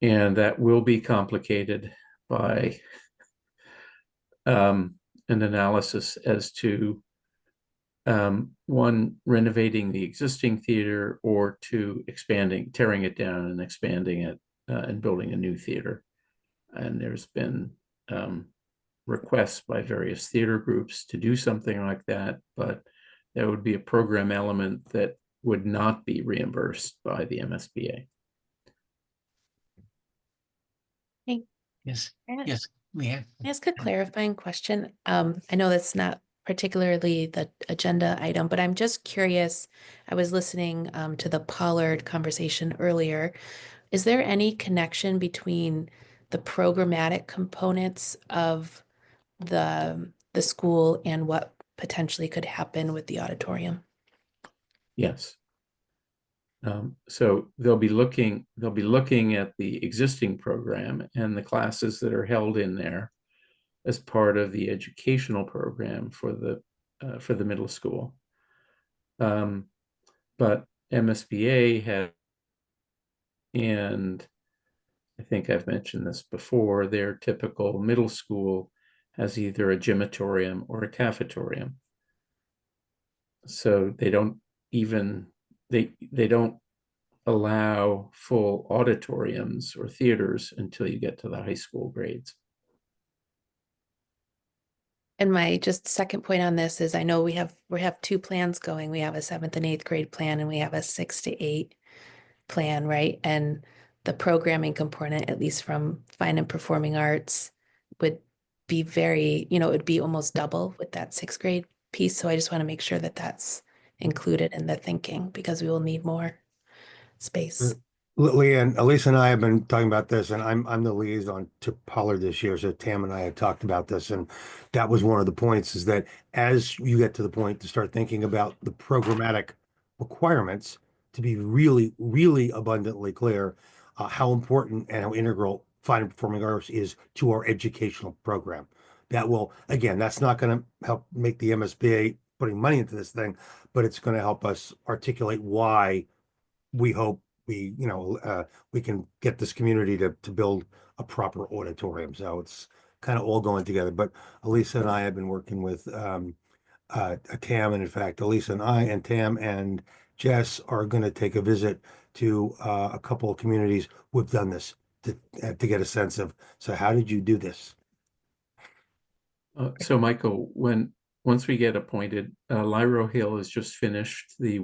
And that will be complicated by an analysis as to one, renovating the existing theater, or two, tearing it down and expanding it and building a new theater. And there's been requests by various theater groups to do something like that, but there would be a program element that would not be reimbursed by the MSBA. Yes. Can Yes, Leanne. I ask a clarifying question? I know that's not particularly the agenda item, but I'm just curious. I was listening to the Pollard conversation earlier. Is there any connection between the programmatic components of the school and what potentially could happen with the auditorium? Yes. So they'll be looking at the existing program and the classes that are held in there as part of the educational program for the middle school. But MSBA had, and I think I've mentioned this before, their typical middle school has either a gymatorium or a cafetorium. So they don't allow full auditoriums or theaters until you get to the high school grades. And my just second point on this is, I know we have 2 plans going. We have a 7th and 8th grade plan, and we have a 6 to 8 plan, right? And the programming component, at least from fine and performing arts, would be very, it would be almost double with that 6th grade piece. So I just want to make sure that that's included in the thinking, because we will need more space. Leanne, Elisa and I have been talking about this, and I'm the liaison to Pollard this year. So Tam and I have talked about this, and that was one of the points, is that as you get to the point to start thinking about the programmatic requirements, to be really, really abundantly clear how important and how integral fine and performing arts is to our educational program. That will, again, that's not going to help make the MSBA putting money into this thing, but it's going to help us articulate why we hope we can get this community to build a proper auditorium. So it's kind of all going together. But Elisa and I have been working with Tam, and in fact, Elisa and I and Tam and Jess are going to take a visit to a couple of communities who have done this to get a sense of, so how did you do this? So Michael, once we get appointed, Lyro Hill has just finished the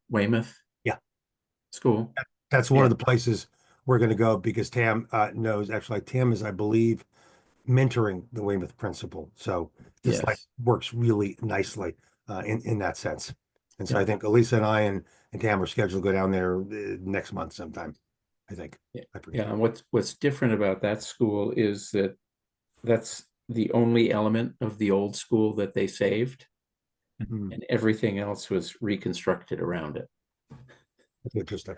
Weymouth school. That's one of the places we're going to go, because Tam knows, actually Tam is, I believe, mentoring the Weymouth principal. So this like works really nicely in that sense. And so I think Elisa and I and Tam are scheduled to go down there next month sometime, I think. Yeah, and what's different about that school is that that's the only element of the old school that they saved, and everything else was reconstructed around it. That's interesting.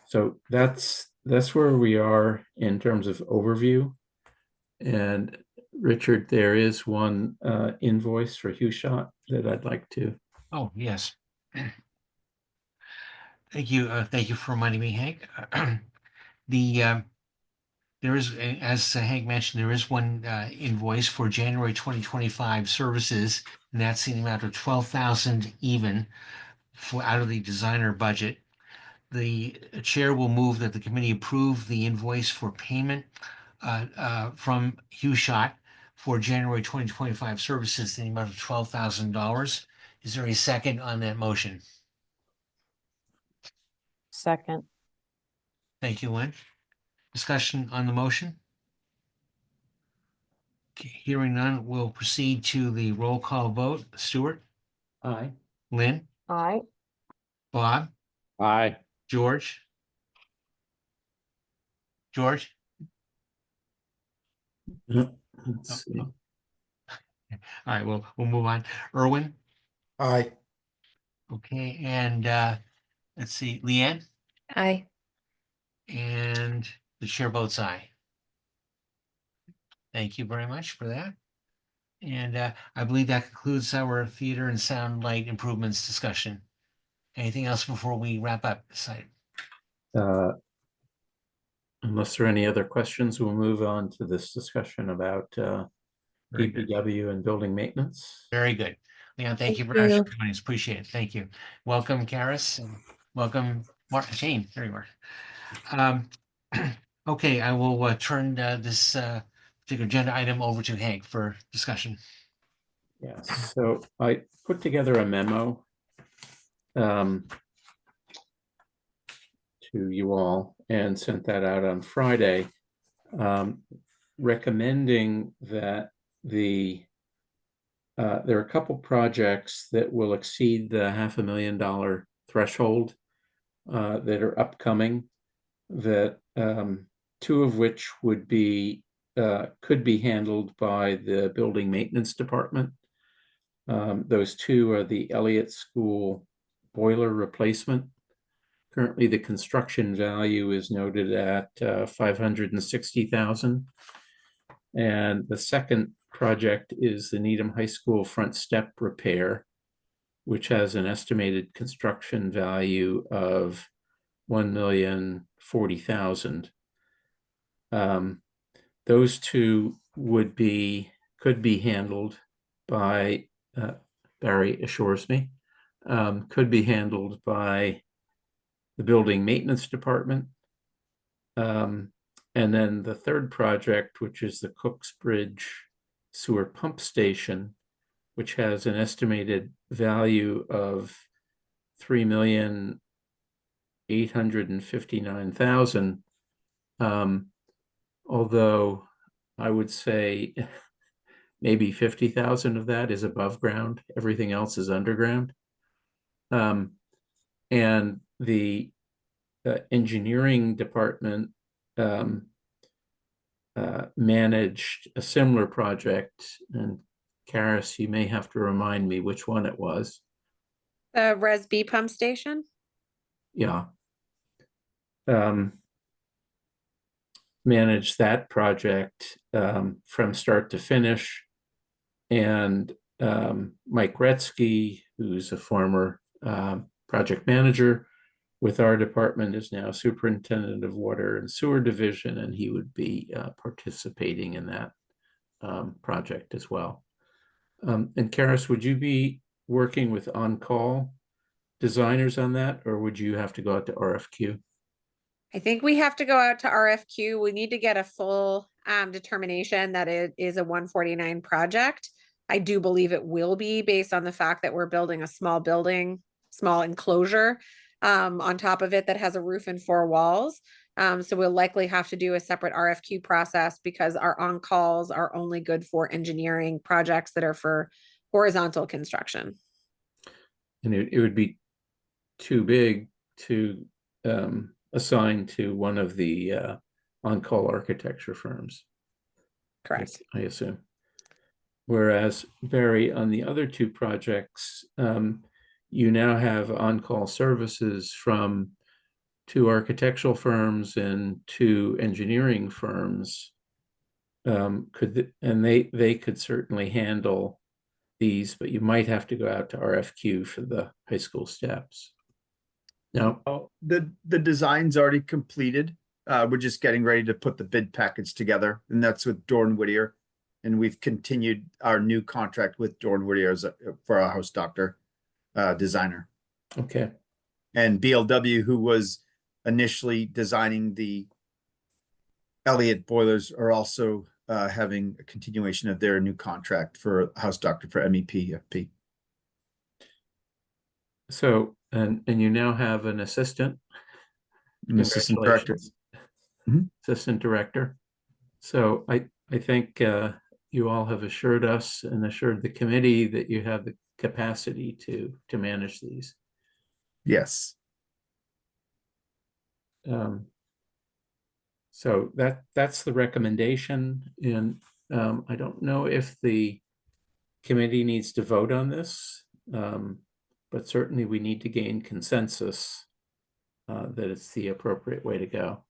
So that's where we are in terms of overview. And Richard, there is one invoice for HughShot that I'd like to. Oh, yes. Thank you. Thank you for reminding me, Hank. There is, as Hank mentioned, there is one invoice for January 2025 services, and that's in the amount of 12,000 even out of the designer budget. The chair will move that the committee approve the invoice for payment from HughShot for January 2025 services in the amount of $12,000. Is there a second on that motion? Second. Thank you, Lynn. Discussion on the motion? Okay, hearing none, we'll proceed to the roll call vote. Stuart? Aye. Lynn? Aye. Bob? Aye. George? George? Let's see. All right, we'll move on. Erwin? Aye. Okay, and let's see, Leanne? Aye. And the chair votes aye. Thank you very much for that. And I believe that concludes our theater and sound light improvements discussion. Anything else before we wrap up this item? Unless there are any other questions, we'll move on to this discussion about Very good. DPW and building maintenance. Very good. Leon, thank you Thank very much you. for joining us. Appreciate it. Thank you. Welcome, Karis, and welcome, Shane. There you are. Okay, I will turn this particular agenda item over to Hank for discussion. Yes, so I put together a memo to you all and sent that out on Friday, recommending that there are a couple projects that will exceed the $500,000 threshold that are upcoming, that two of which would be could be handled by the building maintenance department. Those two are the Elliott School boiler replacement. Currently, the construction value is noted at $560,000. And the second project is the Needham High School front step repair, which has an estimated construction value of $1,040,000. Those two could be handled by, Barry assures me, could be handled by the building maintenance department. And then the third project, which is the Cooks Bridge sewer pump station, which has an estimated value of $3,859,000. Although I would say maybe 50,000 of that is above ground. Everything else is underground. And the engineering department managed a similar project. And Karis, you may have to remind me which one it was. The Res B pump station? Yeah. Managed that project from start to finish. And Mike Gretzky, who's a former project manager with our department, is now superintendent of water and sewer division, and he would be participating in that project as well. And Karis, would you be working with on-call designers on that, or would you have to go out to RFQ? I think we have to go out to RFQ. We need to get a full determination that it is a 149 project. I do believe it will be, based on the fact that we're building a small building, small enclosure on top of it that has a roof and 4 walls. So we'll likely have to do a separate RFQ process, because our on-calls are only good for engineering projects that are for horizontal construction. And it would be too big to assign to one of the on-call architecture firms. Correct. I assume. Whereas, Barry, on the other 2 projects, you now have on-call services from 2 architectural firms and 2 engineering firms. They could certainly handle these, but you might have to go out to RFQ for the high school steps. No. Oh, the design's already completed. We're just getting ready to put the bid package together, and that's with Dorn Whittier. And we've continued our new contract with Dorn Whittier for our house doctor designer. Okay. And BLW, who was initially designing the Elliott boilers, are also having a continuation of their new contract for house doctor for MEP. So, and you now have an assistant. An assistant director. Assistant director. So I think you all have assured us and assured the committee that you have the capacity to manage these. Yes. So that's the recommendation, and I don't know if the committee needs to vote on this, but certainly we need to gain consensus that it's the appropriate way to go.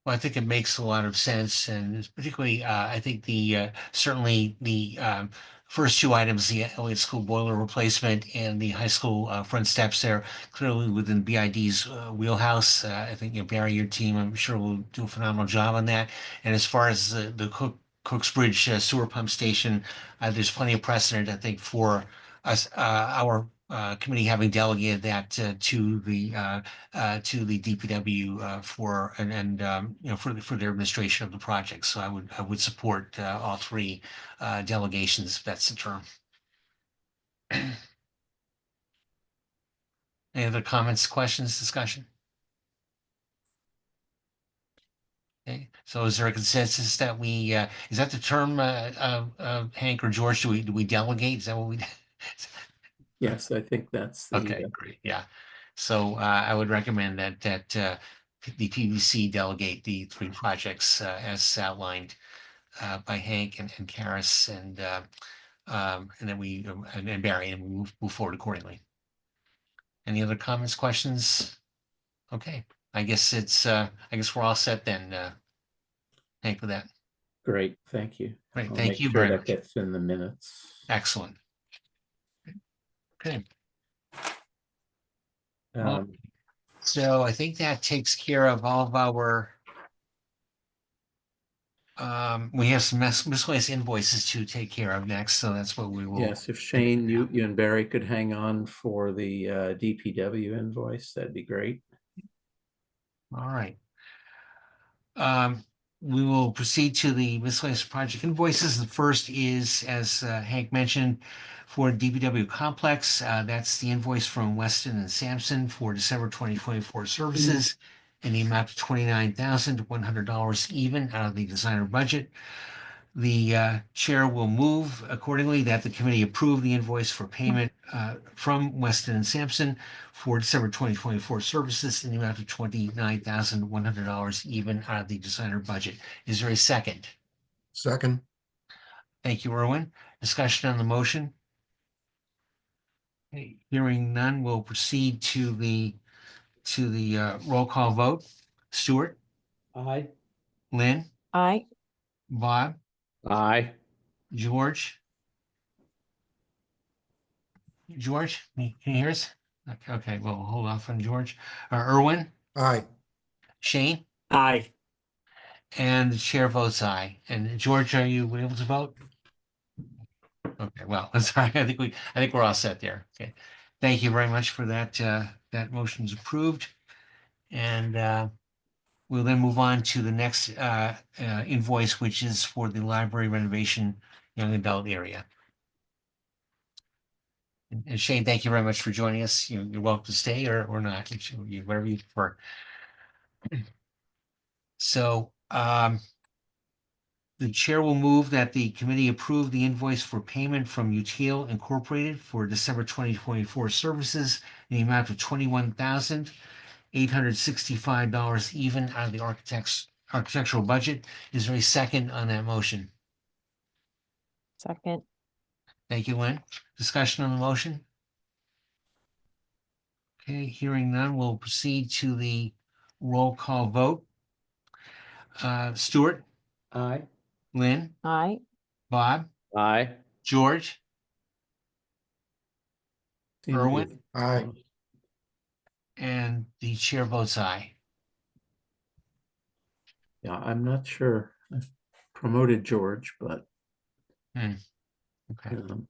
Well, I think it makes a lot of sense, and particularly, I think certainly the first 2 items, the Elliott School boiler replacement and the high school front steps, there clearly within BID's wheelhouse. I think, Barry, your team, I'm sure, will do a phenomenal job on that. And as far as the Cooksbridge sewer pump station, there's plenty of precedent, I think, for us, our committee having delegated that to the DPW for their administration of the project. So I would support all 3 delegations, if that's the term. Any other comments, questions, discussion? Okay, so is there a consensus that we is that the term, Hank or George? Do we delegate? Is that what we? Yes, I think that's the, okay. Great, yeah. So I would recommend that the PBC delegate the 3 projects as outlined by Hank and Karis, and then we and Barry, and we move forward accordingly. Any other comments, questions? Okay, I guess we're all set then. Hank, with that. Great, thank you. Great, I'll thank make you sure very that much. gets in the minutes. Excellent. Okay. So I think that takes care of all of our. We have some miscellaneous invoices to take care of next, so that's what we will. Yes, if Shane, you and Barry could hang on for the DPW invoice, that'd be great. All right. we will proceed to the miscellaneous project invoices. The first is, as Hank mentioned, for DPW Complex. That's the invoice from Weston and Sampson for December 2024 services in the amount of $29,100 even out of the designer budget. The chair will move accordingly that the committee approve the invoice for payment from Weston and Sampson for December 2024 services in the amount of $29,100 even out of the designer budget. Is there a second? Second. Thank you, Erwin. Discussion on the motion? Okay, hearing none, we'll proceed to the roll call vote. Stuart, Aye. Lynn, Aye. Bob, Aye. George? George, can you hear us? Okay, well, hold off on George. Erwin, Aye. Shane, Aye. and the chair votes aye. And George, are you able to vote? Okay, well, sorry, I think we're all set there. Okay. Thank you very much for that. That motion is approved. And we'll then move on to the next invoice, which is for the library renovation young adult area. And Shane, thank you very much for joining us. You're welcome to stay or not, whatever you prefer. So the chair will move that the committee approve the invoice for payment from Util Incorporated for December 2024 services in the amount of $21,865 even out of the architectural budget. Is there a second on that motion? Second. Thank you, Lynn. Discussion on the motion? Okay, hearing none, we'll proceed to the roll call vote. Stuart, Aye. Lynn, Aye. Bob, Aye. George, Seems Erwin? good. Aye. and the chair votes aye. Yeah, I'm not sure. I've promoted George, but Okay. um,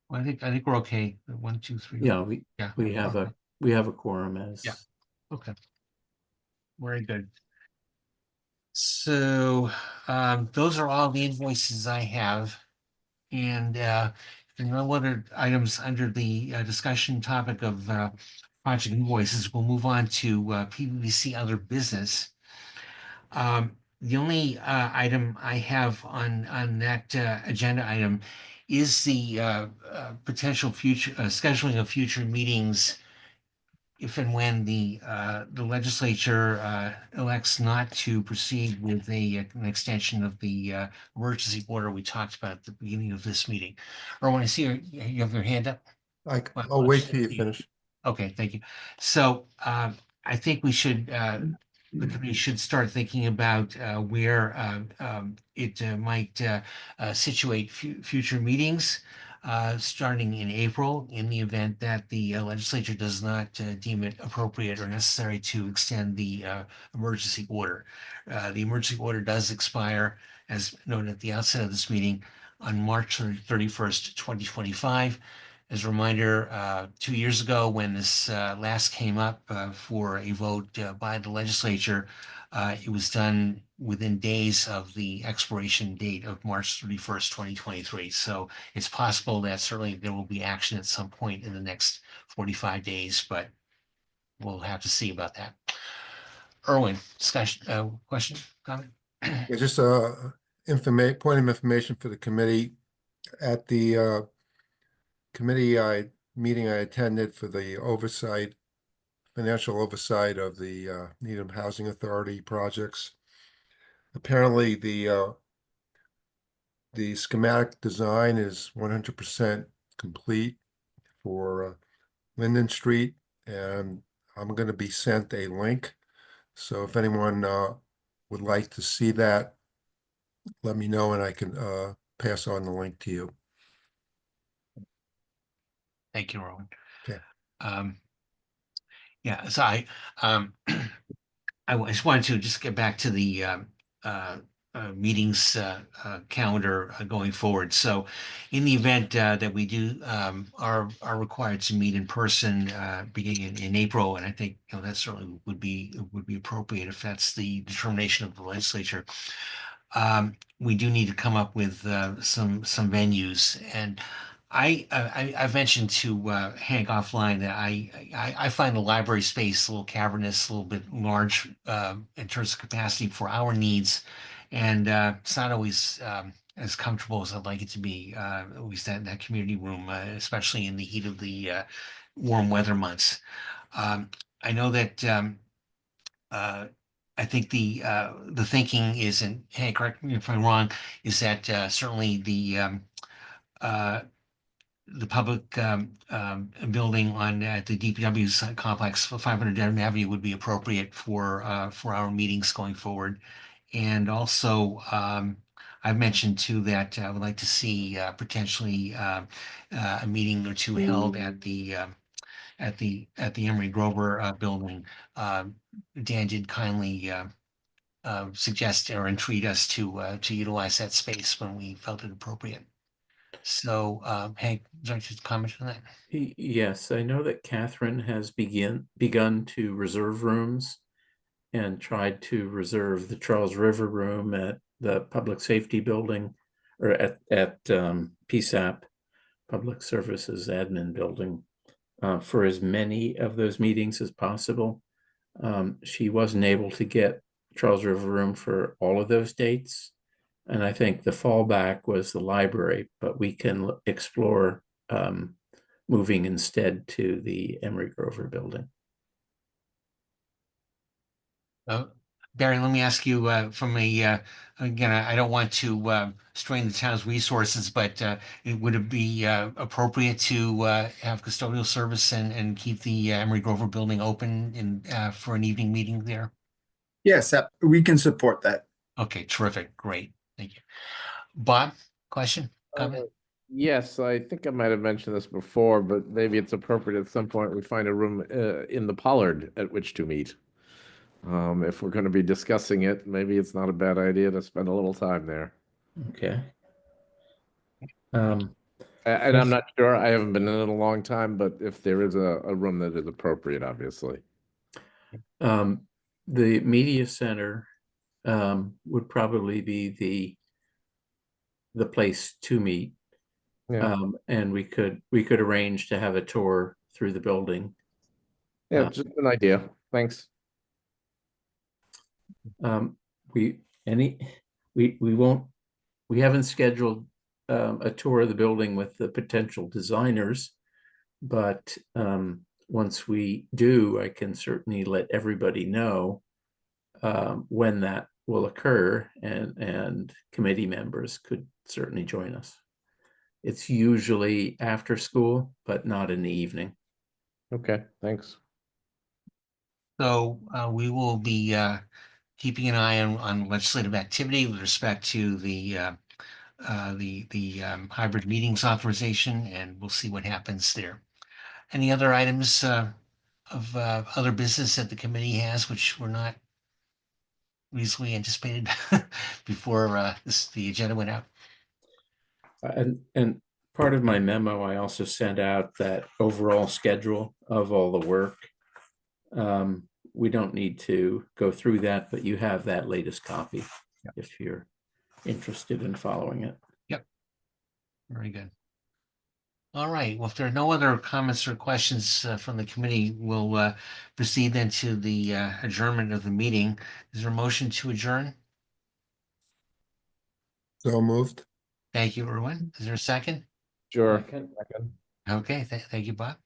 Well, I think we're okay. 1, 2, 3. yeah, Yeah. we have a quorum as Yeah. Okay. Very good. So those are all the invoices I have. And if there are no other items under the discussion topic of project invoices, we'll move on to PVC other business. The only item I have on that agenda item is the potential future scheduling of future meetings if and when the legislature elects not to proceed with an extension of the emergency order we talked about at the beginning of this meeting. Erwin, I see you have your hand up. I'll wait till you finish. Okay, thank you. So I think we should, the committee should start thinking about where it might situate future meetings starting in April in the event that the legislature does not deem it appropriate or necessary to extend the emergency order. The emergency order does expire, as noted at the outset of this meeting, on March 31st, 2025. As a reminder, 2 years ago, when this last came up for a vote by the legislature, it was done within days of the expiration date of March 31st, 2023. So it's possible that certainly there will be action at some point in the next 45 days, but we'll have to see about that. Erwin, discussion, question, comment? Yeah, just point of information for the committee. At the committee meeting I attended for the financial oversight of the Needham Housing Authority projects. Apparently the schematic design is 100% complete for Linden Street, and I'm going to be sent a link. So if anyone would like to see that, let me know and I can pass on the link to you. Thank you, Erwin. Okay. Yeah, so I just wanted to just get back to the meetings calendar going forward. So in the event that we do are required to meet in person beginning in April, and I think that certainly would be appropriate if that's the determination of the legislature. We do need to come up with some venues, and I've mentioned to Hank offline that I find the library space a little cavernous, a little bit large in terms of capacity for our needs, and it's not always as comfortable as I'd like it to be. At least that community room, especially in the heat of the warm weather months. I know that. I think the thinking is, and hey, correct me if I'm wrong, is that certainly the public building on the DPW's complex, 500 Dedham Avenue, would be appropriate for our meetings going forward. And also, I've mentioned too that I would like to see potentially a meeting or two held at the Emery Grover building. Dan did kindly suggest or entreat us to utilize that space when we felt it appropriate. So, Hank, would you like to comment on that? Yes, I know that Catherine has begun to reserve rooms and tried to reserve the Charles River room at the Public Safety Building, or at PSAP, Public Services Admin Building, for as many of those meetings as possible. She wasn't able to get Charles River room for all of those dates. And I think the fallback was the library, but we can explore moving instead to the Emery Grover building. Barry, let me ask you from a, again, I don't want to strain the town's resources, but would it be appropriate to have custodial service and keep the Emery Grover building open for an evening meeting there? Yes, we can support that. Okay, terrific. Great. Thank you. Bob, question, comment? Yes, I think I might have mentioned this before, but maybe it's appropriate at some point we find a room in the Pollard at which to meet. If we're going to be discussing it, maybe it's not a bad idea to spend a little time there. Okay. And I'm not sure, I haven't been in it a long time, but if there is a room that is appropriate, obviously. The media center would probably be the place to meet. Yeah. And we could arrange to have a tour through the building. Yeah, just an idea. Thanks. We haven't scheduled a tour of the building with the potential designers, but once we do, I can certainly let everybody know when that will occur, and committee members could certainly join us. It's usually after school, but not in the evening. Okay, thanks. So we will be keeping an eye on legislative activity with respect to the hybrid meetings authorization, and we'll see what happens there. Any other items of other business that the committee has, which were not reasonably anticipated before the agenda went out? And part of my memo, I also sent out that overall schedule of all the work. We don't need to go through that, but you have that latest copy if you're interested in following it. Yep. Very good. All right. Well, if there are no other comments or questions from the committee, we'll proceed then to the adjournment of the meeting. Is there a motion to adjourn? So moved. Thank you, Erwin. Is there a second? Sure. Second. Okay. Thank you, Bob.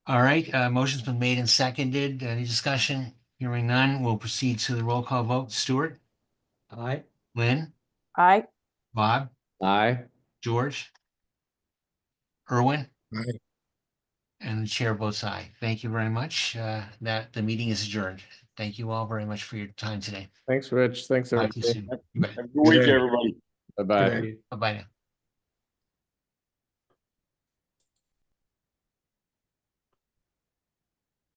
All right. Motion's been made and seconded. Any discussion? Hearing none, we'll proceed to the roll call vote. Stuart? Aye. Lynn? Aye. Bob? Aye. George? Erwin? Aye. And the chair votes aye. Thank you very much. That the meeting is adjourned. Thank you all very much for your time today. Thanks, Rich. Thanks, Talk to you everybody. soon. Have a good week, everybody. Bye-bye. Bye-bye now.